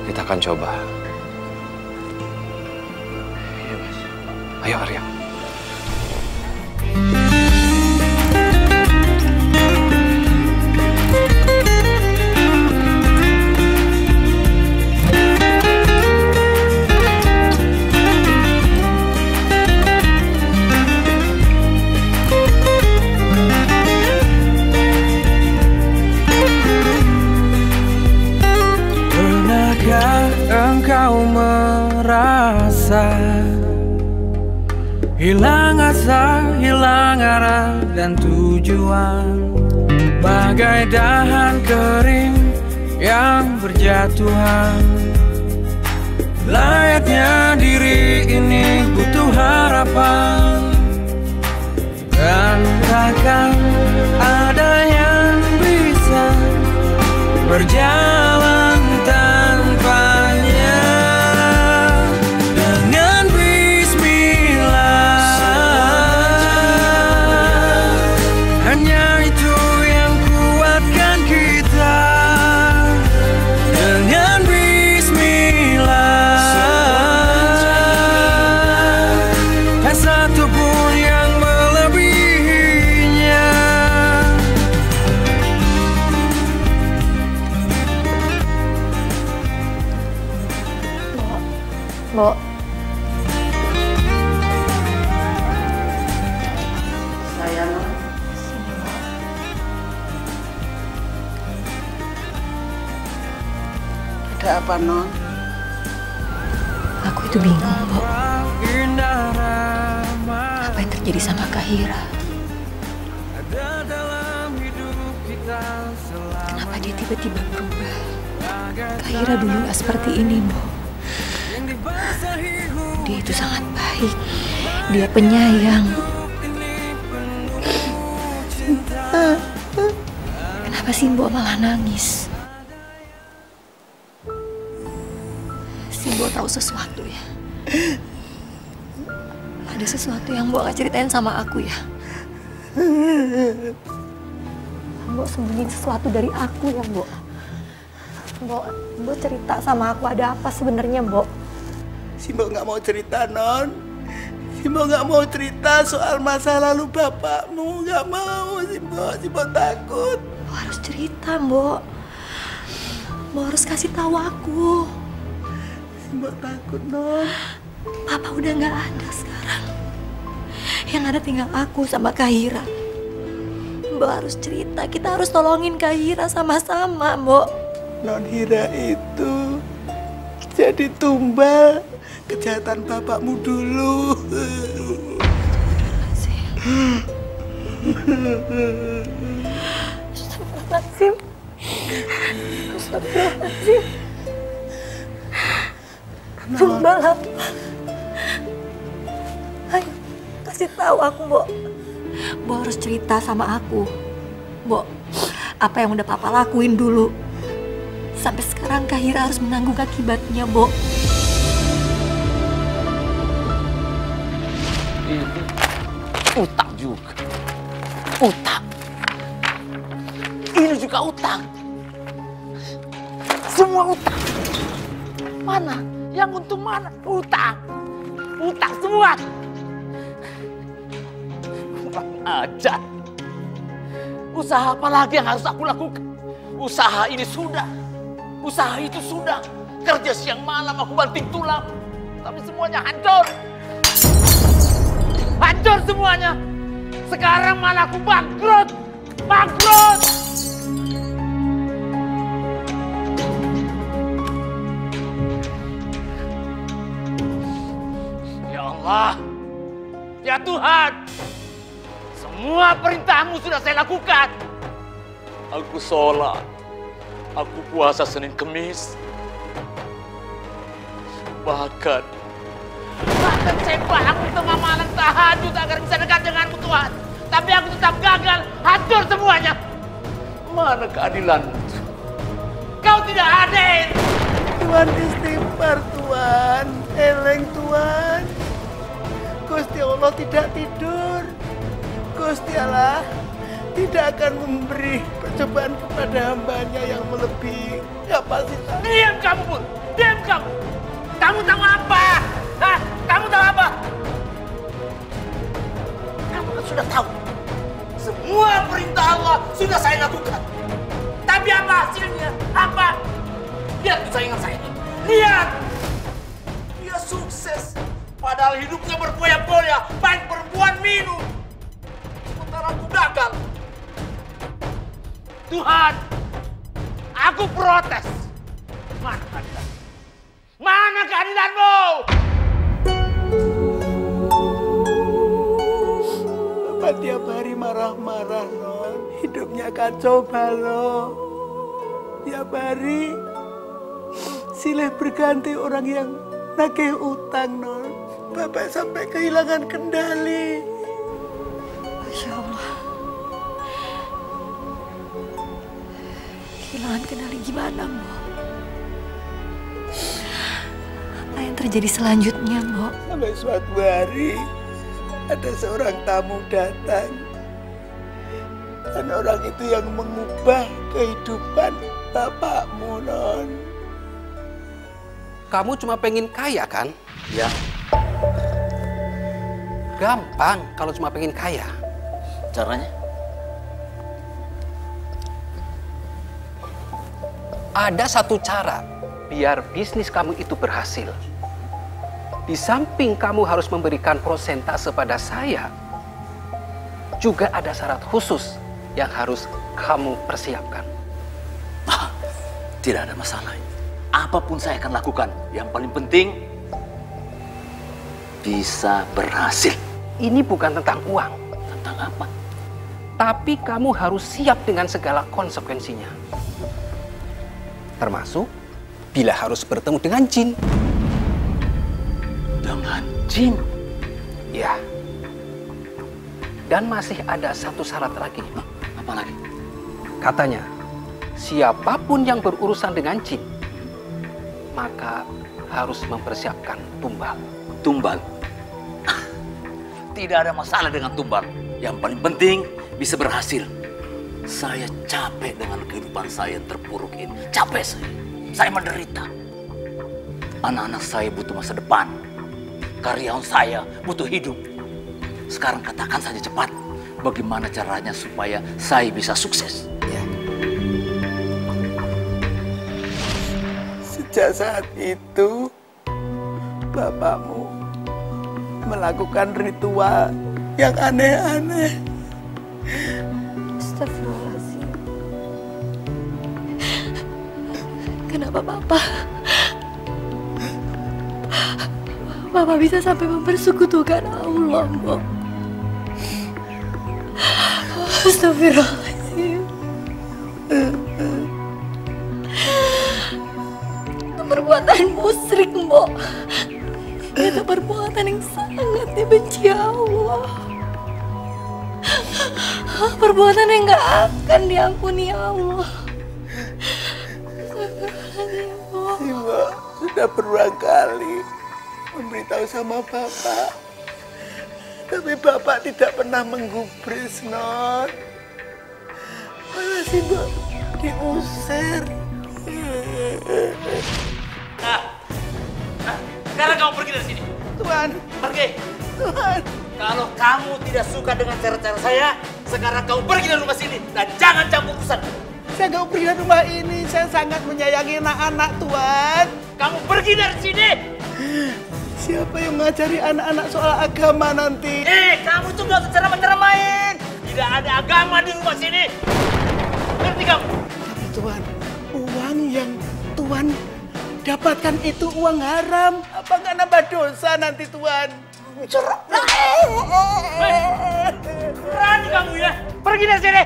kita akan coba. Iya, Mas. Ayo, Arya. Engkau merasa hilang asa, hilang arah dan tujuan, bagai dahan kering yang berjatuhan. Layaknya diri ini butuh harapan, dan takkan ada yang bisa berjalan tanpanya. Dengan bismillah, hanya itu yang kuatkan kita. Dengan bismillah, tak satu pun yang melebihinya. Bo. Sayang. Sini, Bo. Ada apa, Non? Aku itu bingung, Bo. Apa yang terjadi sama Kahira? Kenapa dia tiba-tiba berubah? Kahira dulu gak seperti ini, Bo. Dia itu sangat baik. Dia penyayang. Kenapa Kenapa sih Mbok malah nangis? Si Mbok tahu sesuatu ya? Ada sesuatu yang Mbok gak ceritain sama aku ya? Mbok sembunyiin sesuatu dari aku ya, Mbok? Mbok cerita sama aku ada apa sebenarnya, Mbok? Si Mbok nggak mau cerita, Non. Si Mbok nggak mau cerita soal masa lalu bapakmu. Nggak mau, si Mbok takut. Mbok harus cerita, Mbok. Mbok harus kasih tahu aku. Si Mbok takut, Non. Papa udah nggak ada sekarang. Yang ada tinggal aku sama Kahira. Mbok harus cerita, kita harus tolongin Kahira sama-sama, Mbok. Non Hira itu jadi tumbal kejahatan bapakmu dulu. Astagfirullahaladzim. Astagfirullahaladzim. Tumbal apa? Ayo, kasih tahu aku, Mbok. Mbok harus cerita sama aku. Mbok, apa yang udah Papa lakuin dulu? Sampai sekarang Kahira harus menanggung akibatnya, Mbok. Ini utang juga. Utang. Ini juga utang. Semua utang. Mana? Yang untung mana? Utang. Utang semua. Kurang ajar. Usaha apa lagi yang harus aku lakukan? Usaha ini sudah. Usaha itu sudah. Kerja siang malam aku banting tulang. Tapi semuanya hancur. Hancur semuanya. Sekarang malah aku bangkrut. Bangkrut. Ya Allah. Ya Tuhan. Semua perintahmu sudah saya lakukan. Aku sholat. Aku puasa Senin Kemis. Bahkan saya bangun tengah malam tahajud agar bisa dekat denganmu Tuhan. Tapi aku tetap gagal, hancur semuanya. Mana keadilan? Kau tidak adil. Tuhan istighfar, Tuhan. Eleng, Tuhan. Gusti Allah tidak tidur. Gusti Allah tidak akan memberi percobaan kepada hambanya yang melebihi kapasitas. Diam kamu, Bun. Diam kamu. Kamu tahu apa? Hah? Kamu tahu apa? Kamu kan sudah tahu. Semua perintah Allah sudah saya lakukan. Tapi apa hasilnya? Apa? Lihat kesayangan saya ini. Lihat. Dia sukses. Padahal hidupnya berpoya-poya. Baik perempuan minum. Sementara aku gagal. Tuhan, aku protes. Mana keadilan? Mana keadilanmu? Bapak tiap hari marah-marah, Non. Hidupnya kacau balau. Tiap hari silih berganti orang yang nagih utang, Non. Bapak sampai kehilangan kendali. Masya Allah. Kehilangan kendali gimana, Mbok? Apa yang terjadi selanjutnya, Mbok? Sampai suatu hari ada seorang tamu datang. Dan orang itu yang mengubah kehidupan bapakmu, Non. Kamu cuma pengen kaya, kan? Ya. Gampang kalau cuma pengen kaya. Caranya? Ada satu cara biar bisnis kamu itu berhasil. Di samping kamu harus memberikan persentase pada saya, juga ada syarat khusus yang harus kamu persiapkan. Tidak ada masalah. Apapun saya akan lakukan. Yang paling penting bisa berhasil. Ini bukan tentang uang. Tentang apa? Tapi kamu harus siap dengan segala konsekuensinya. Termasuk bila harus bertemu dengan jin. Dengan jin? Ya. Dan masih ada satu syarat lagi. Apa lagi? Katanya, siapapun yang berurusan dengan jin, maka harus mempersiapkan tumbal. Tumbal? Tidak ada masalah dengan tumbal. Yang paling penting bisa berhasil. Saya capek dengan kehidupan saya yang terpuruk ini. Capek saya. Saya menderita. Anak-anak saya butuh masa depan. Karyawan saya butuh hidup. Sekarang katakan saja cepat. Bagaimana caranya supaya saya bisa sukses? Ya. Sejak saat itu, bapakmu melakukan ritual yang aneh-aneh. Astagfirullahaladzim. Kenapa Papa bisa sampai mempersekutukan Allah, Mbok? Astagfirullahaladzim. Itu perbuatan musyrik, Mbok. Itu perbuatan yang sangat dibenci Allah. Perbuatan yang gak akan diampuni Allah. Ibu sudah berulang kali memberitahu sama Bapak. Tapi Bapak tidak pernah menggubris, Non. Malah si Mbak diusir. Sekarang kamu pergi dari sini. Tuan. Pergi. Tuan. Kalau kamu tidak suka dengan cara-cara saya, sekarang kamu pergi dari rumah sini dan jangan campur urusan. Saya nggak pergi dari rumah ini. Saya sangat menyayangi anak-anak, Tuan. Kamu pergi dari sini. Siapa yang mengajari anak-anak soal agama nanti? Kamu tuh nggak usah ceramah-ceramahin. Tidak ada agama di rumah sini. Ngerti kamu? Tapi Tuan, uang yang Tuan dapatkan itu uang haram. Apa nggak nambah dosa nanti, Tuan? Berani kamu ya? Pergi dari sini.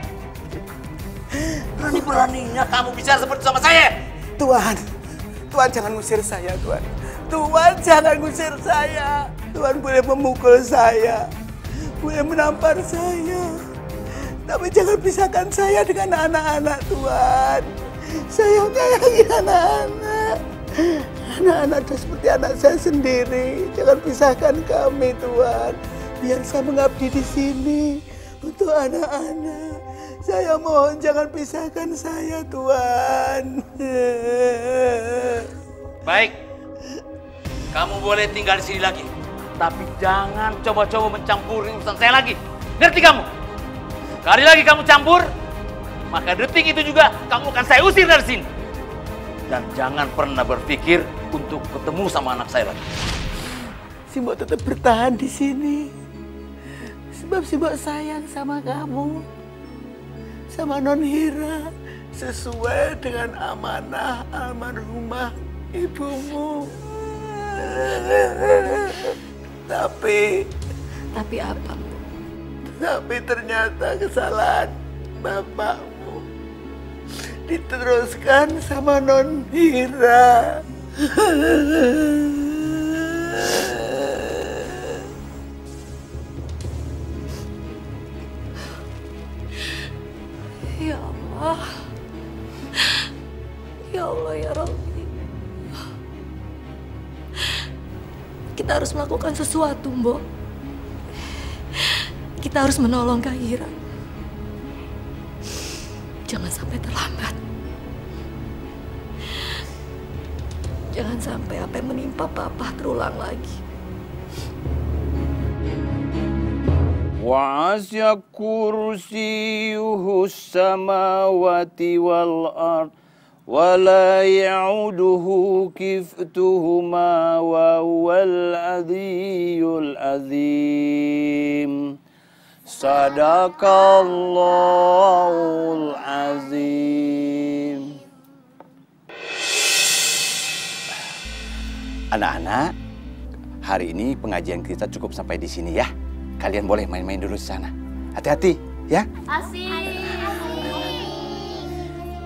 Berani-beraninya kamu bicara seperti itu sama saya. Tuan jangan ngusir saya, Tuan. Tuan jangan ngusir saya. Tuan boleh memukul saya, boleh menampar saya, tapi jangan pisahkan saya dengan anak-anak, Tuan. Saya menyayangi anak-anak. Anak-anak itu seperti anak saya sendiri. Jangan pisahkan kami, Tuan. Biar saya mengabdi di sini untuk anak-anak. Saya mohon jangan pisahkan saya, Tuan. Baik. Kamu boleh tinggal di sini lagi. Tapi jangan coba-coba mencampuri urusan saya lagi. Ngerti kamu? Kali lagi kamu campur, maka detik itu juga kamu akan saya usir dari sini. Dan jangan pernah berpikir untuk ketemu sama anak saya lagi. Si Mbok tetap bertahan di sini. Sebab si Mbok sayang sama kamu. Sama Non Hira. Sesuai dengan amanah almarhumah ibumu. Tapi apa? Tapi ternyata kesalahan bapakmu diteruskan sama Non Hira. Ya Allah. Ya Allah, ya Rabbi. Kita harus melakukan sesuatu, Mbok. Kita harus menolong Kak Hira. Jangan sampai terlambat. Jangan sampai apa yang menimpa Papa terulang lagi. Wa'asya kursiyuhu samawati wal ard ولا يعوده كفؤهما وهو العلي العظيم صدق الله العظيم. Anak-anak, hari ini pengajian kita cukup sampai di sini ya. Kalian boleh main-main dulu di sana. Hati-hati ya. Asik.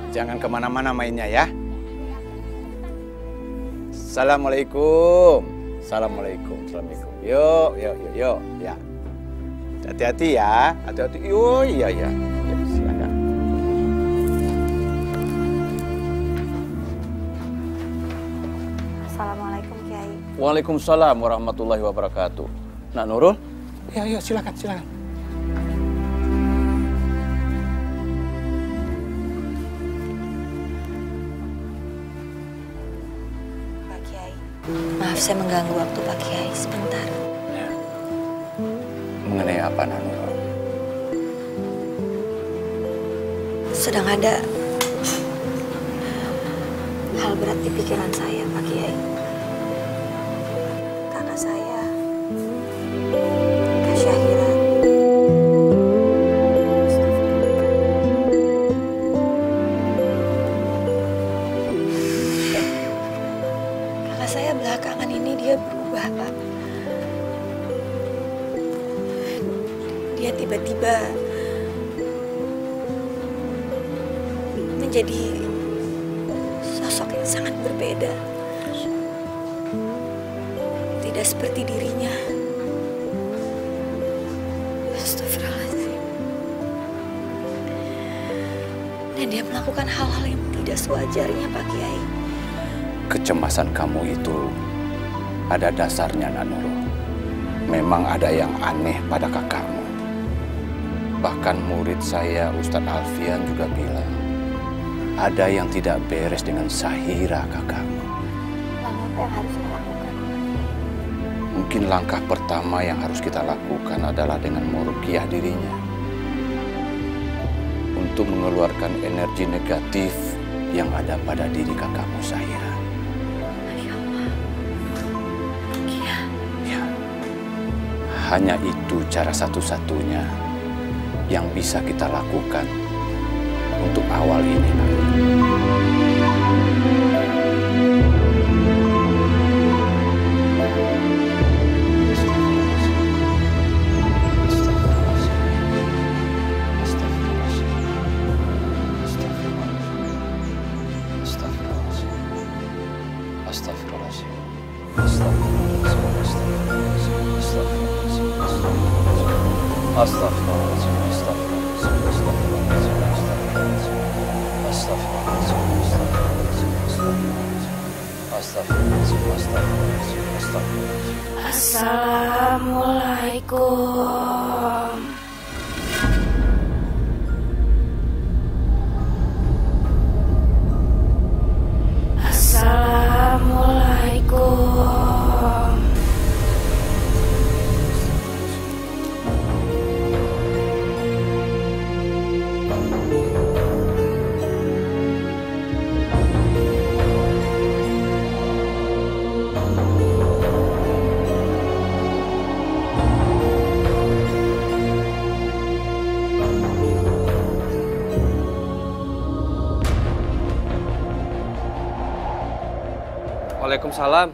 Jangan kemana-mana mainnya ya. Assalamualaikum. Assalamualaikum. Assalamualaikum. Yuk. Ya. Hati-hati ya. Hati-hati. Iya. Ya, silakan. Waalaikumsalam warahmatullahi wabarakatuh. Nak Nurul? Ya, silakan, silakan. Pak Kiai, maaf saya mengganggu waktu Pak Kiai sebentar. Ya. Mengenai apa, Nak Nurul? Sedang ada hal berat di pikiran saya, Pak Kiai. Kakak saya, Kak Syahira. Kakak saya belakangan ini dia berubah, Pak. Dia tiba-tiba menjadi sosok yang sangat berbeda. Tidak seperti dirinya. Astagfirullahaladzim. Dan dia melakukan hal-hal yang tidak sewajarnya, Pak Kiai. Kecemasan kamu itu ada dasarnya, Nak Nurul. Memang ada yang aneh pada kakakmu. Bahkan murid saya, Ustadz Alfian juga bilang, ada yang tidak beres dengan Syahira kakakmu. Lalu apa yang harus saya lakukan? Mungkin langkah pertama yang harus kita lakukan adalah dengan meruqyah dirinya. Untuk mengeluarkan energi negatif yang ada pada diri kakakmu Syahira. Masya Allah. Ruqyah. Ya. Hanya itu cara satu-satunya yang bisa kita lakukan untuk awal ini, Nak. Assalamualaikum. Assalamualaikum. Waalaikumsalam.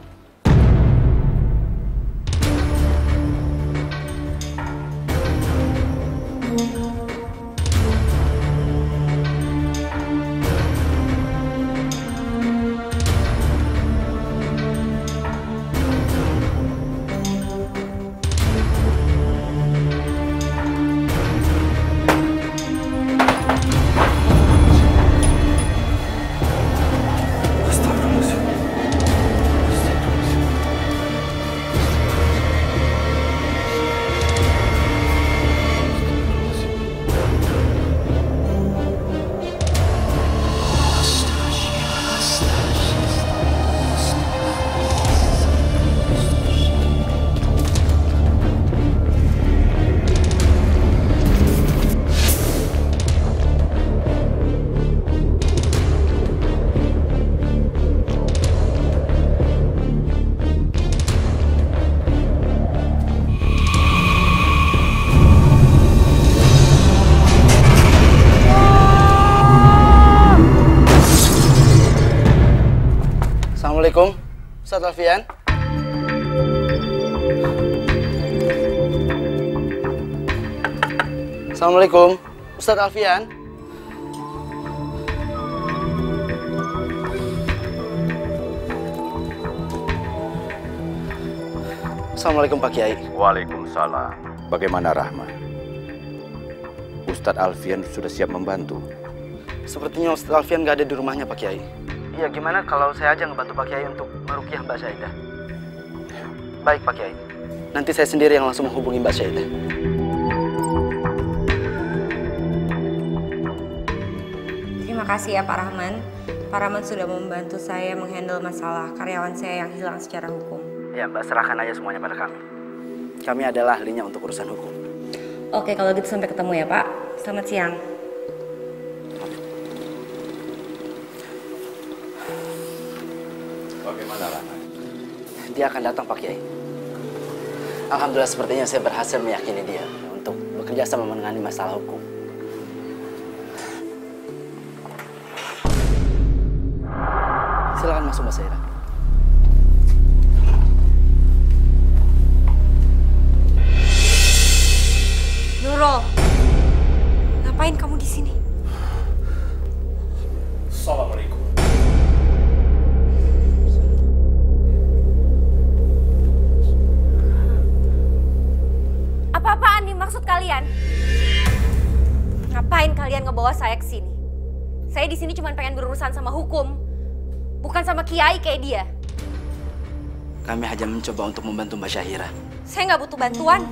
Assalamualaikum, Ustadz Alfian. Assalamualaikum, Ustadz Alfian. Assalamualaikum Pak Kiai. Waalaikumsalam. Bagaimana Rahma? Ustadz Alfian sudah siap membantu. Sepertinya Ustadz Alfian nggak ada di rumahnya Pak Kiai. Iya, gimana kalau saya aja ngebantu Pak Kiai untuk meruqyah Mbak Saidah? Baik Pak Kiai. Nanti saya sendiri yang langsung menghubungi Mbak Syahidah. Terima kasih ya Pak Rahman. Pak Rahman sudah membantu saya menghandle masalah karyawan saya yang hilang secara hukum. Ya Mbak, serahkan aja semuanya pada kami. Kami adalah ahlinya untuk urusan hukum. Oke, kalau gitu sampai ketemu ya Pak. Selamat siang. Bagaimana Rahman? Dia akan datang Pak Kiai. Alhamdulillah sepertinya saya berhasil meyakini dia untuk bekerja sama menangani masalah hukum. Silakan masuk Mbak Syahidah. Nurul, ngapain kamu di sini? Assalamualaikum. Apa-apaan nih maksud kalian? Ngapain kalian ngebawa saya ke sini? Saya di sini cuma pengen berurusan sama hukum, bukan sama kiai kayak dia. Kami hanya mencoba untuk membantu Mbak Syahira. Saya nggak butuh bantuan.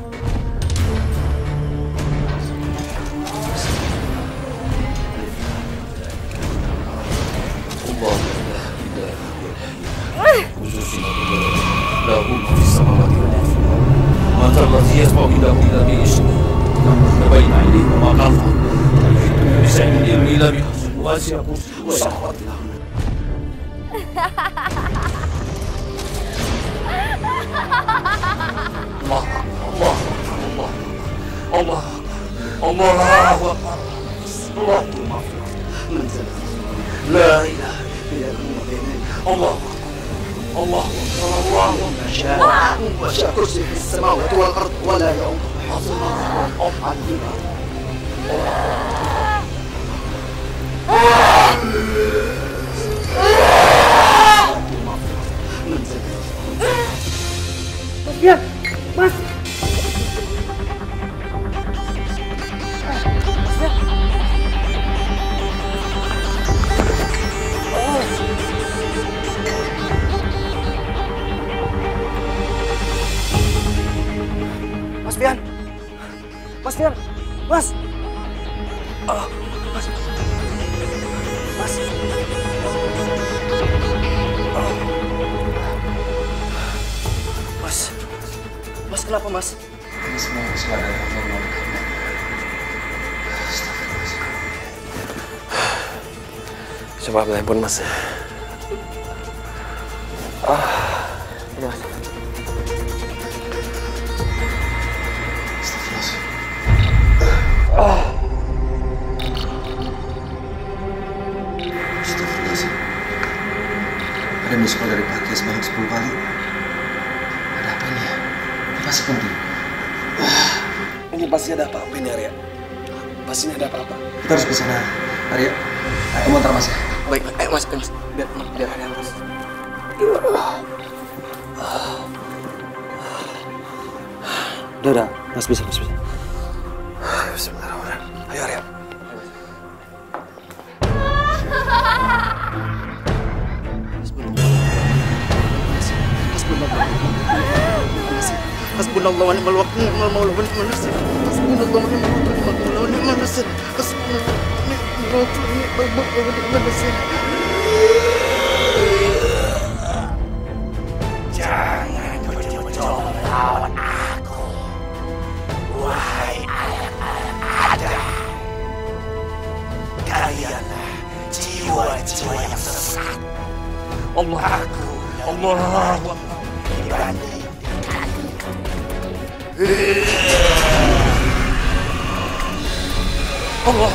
Mas. Mas Fian. Mas Fian. Mas. Oh, Mas. Mas. Oh. Mas. Mas kenapa, Mas? Ini semua suara Allah. Coba ambil handphone, Mas. Ini Mas. Astagfirullahaladzim. Ada miss call dari Pak Kiai sebanyak 10 kali. Ada apa ini ya? Ini pasti penting. Ini pasti ada apa-apa ini, Arya. Pasti ada apa-apa. Kita harus ke sana, Arya. Kamu antar Mas ya. Baik, ayo Mas, Mas. Biar Arya Mas. Udah, Mas bisa. Bismillahirrahmanirrahim. Ayo, Arya. Hasbunallah wa ni'mal wakil, ni'mal maula wa ni'mal nasir. Hasbunallah wa ni'mal wakil, ni'mal maula wa ni'mal nasir. Hasbunallah wa ni'mal wakil, ni'mal maula wa ni'mal nasir. Jangan coba-coba melawan aku, wahai anak-anak Adam. Kalianlah jiwa-jiwa yang sesat. Allah dibanding Allah.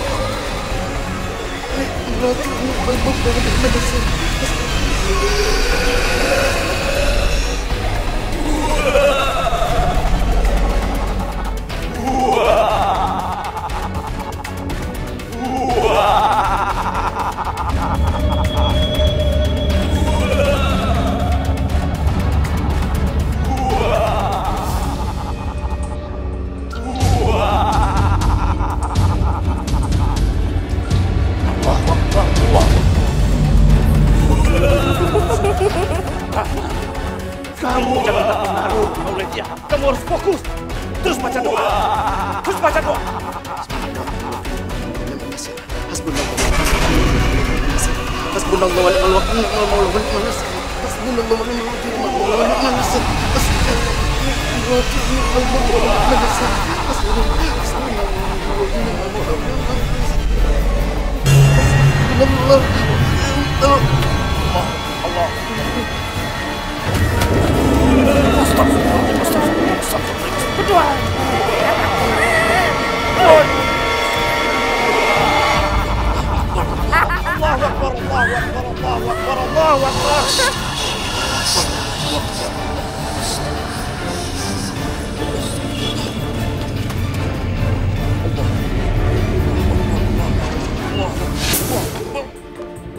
Ya, kamu harus fokus. Terus baca doa. Terus baca doa.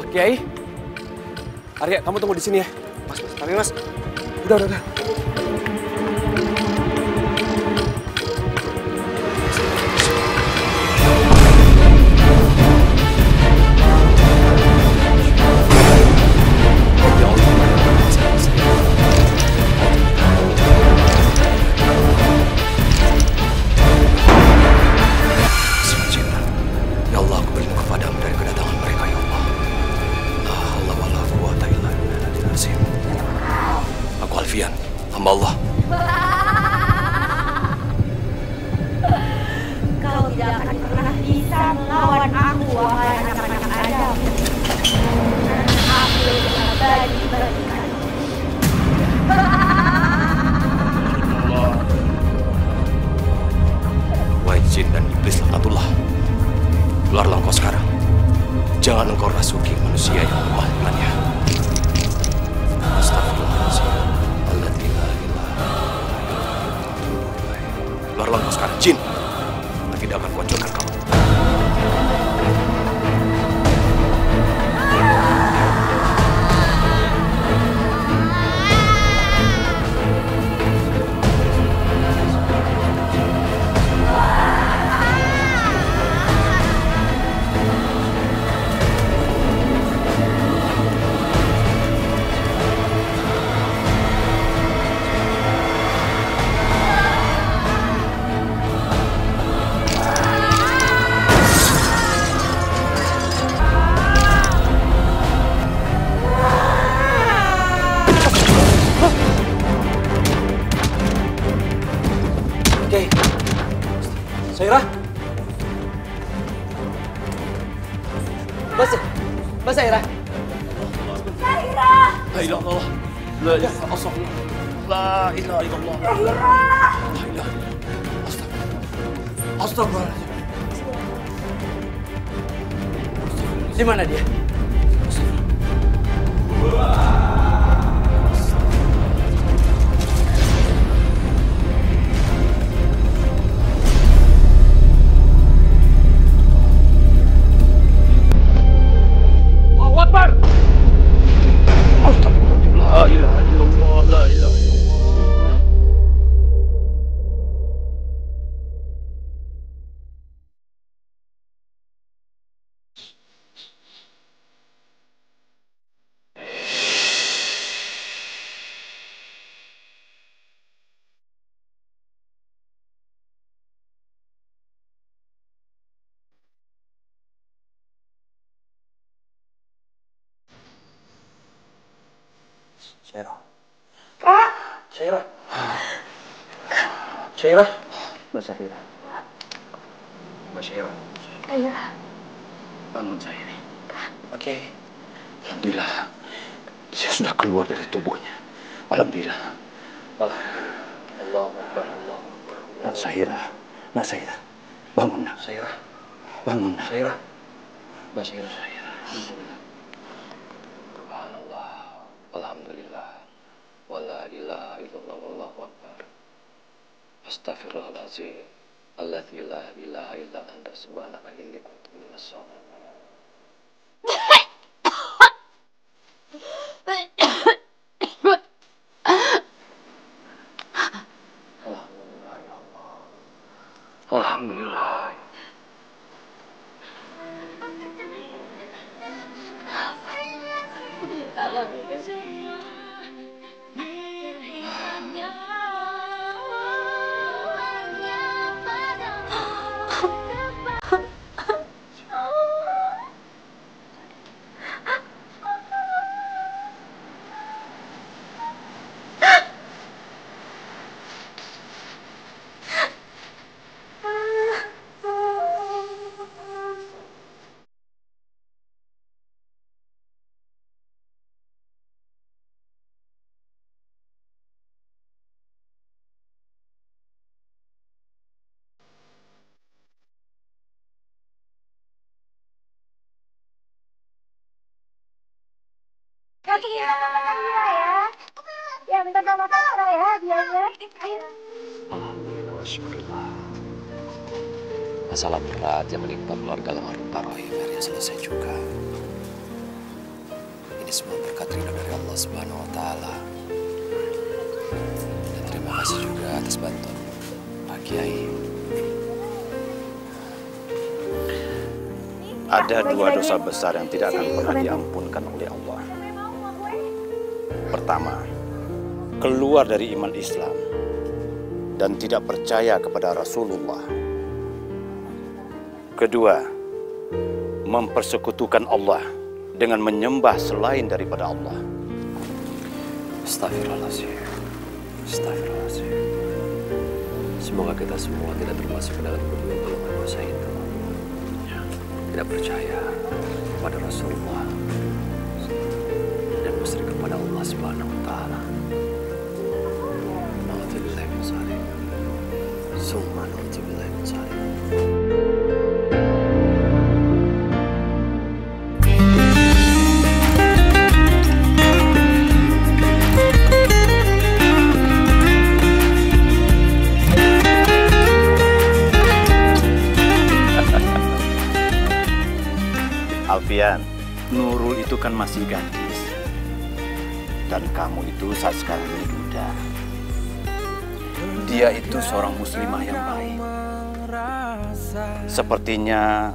Kiai, Arya, kamu tunggu di sini ya. Mas, tapi mas, udah. Ya Allah, aku berlindung kepadamu dari kedatangan mereka, ya Allah. La haula wala quwwata illa billahil azim. Aku Alfian, hamba Allah. Kau tidak akan pernah bisa melawan aku, wahai anak-anak Adam. Aku yang bagi-bagikan. Wahai jin dan iblis laknatullah, keluarlah engkau sekarang. Jangan engkau rasuki manusia yang lemah imannya. Astagfirullahaladzim. Keluarlah engkau sekarang, jin. Aku tidak akan kuhancurkan kamu. Syairah? Mas Syairah? Syairah! La ilaha illallah. La ilaha illallah. La ilaha illallah. Syairah! Astagfirullahaladzim. Di mana dia? Akbar. Astagfirullah. La ilaha illallah. La ilaha illallah. Syairah. Syairah. Syairah. Mbak Syairah. Mbak Syairah. Syairah. Bangun saya ini. Oke. Alhamdulillah. Saya sudah keluar dari tubuhnya. Alhamdulillah. Allah Akbar. Allah Akbar. Nak Syairah. Nak Syairah. Bangun nak. Syairah. Bangun nak. Syairah. Mbak Syairah. Alhamdulillah. Alhamdulillah. Wala ilaha illallah wallahu akbar. Astaghfirullahaladzim. Alladzi la ilaha illa anta subhanaka inni kuntu minas sholimin. Alhamdulillah ya Allah. Alhamdulillah. Iya, ya. Ya, minta tolong ya, dianya. Alhamdulillah. Masalah berat yang menimpa keluarga almarhum Pak Rohim akhirnya selesai juga. Ini semua berkat ridho dari Allah Subhanahu wa Ta'ala. Dan terima kasih juga atas bantuan Pak Kiai. Ada dua dosa besar yang tidak akan pernah diampunkan oleh Allah. Pertama, keluar dari iman Islam dan tidak percaya kepada Rasulullah. Kedua, mempersekutukan Allah dengan menyembah selain daripada Allah. Astagfirullahaladzim. Astagfirullahaladzim. Semoga kita semua tidak termasuk ke dalam kedua golongan dosa itu. Tidak percaya kepada Rasulullah dan musyrik kepada Allah Subhanahu wa Ta'ala. Na'udzubillahi min dzalik. Summa na'udzubillahi min dzalik. Alfian, Nurul itu kan masih gadis. Dan kamu itu saat sekarang ini duda. Dia itu seorang muslimah yang baik. Sepertinya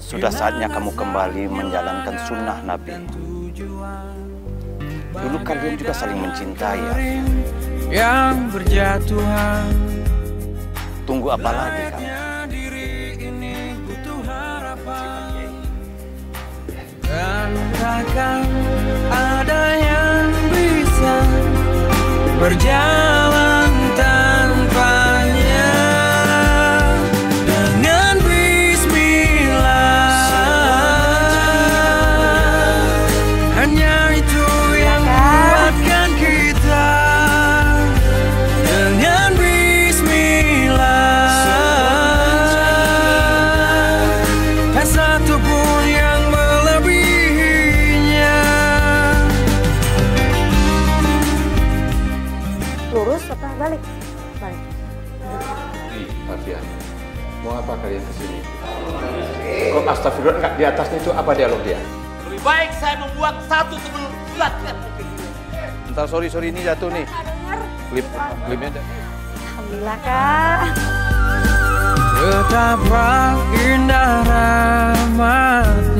sudah saatnya kamu kembali menjalankan sunnah Nabi. Dulu kalian juga saling mencintai, Alfian. Yang berjatuhan. Tunggu apa lagi kamu? Dan takkan ada yang bisa berjalan tanpanya. Dengan bismillah, hanya itu yang kuatkan kita. Dengan bismillah, tak satu pun yang lurus apa balik? Balik. Alfian, mau apa kalian kesini? Kok astagfirullah enggak, di atasnya itu apa dialog dia? Lebih baik saya membuat satu sebelum suratnya mungkin. Entar sorry ini jatuh nih. Klipnya ada. Alhamdulillah, Kak. Betapa indah rahmat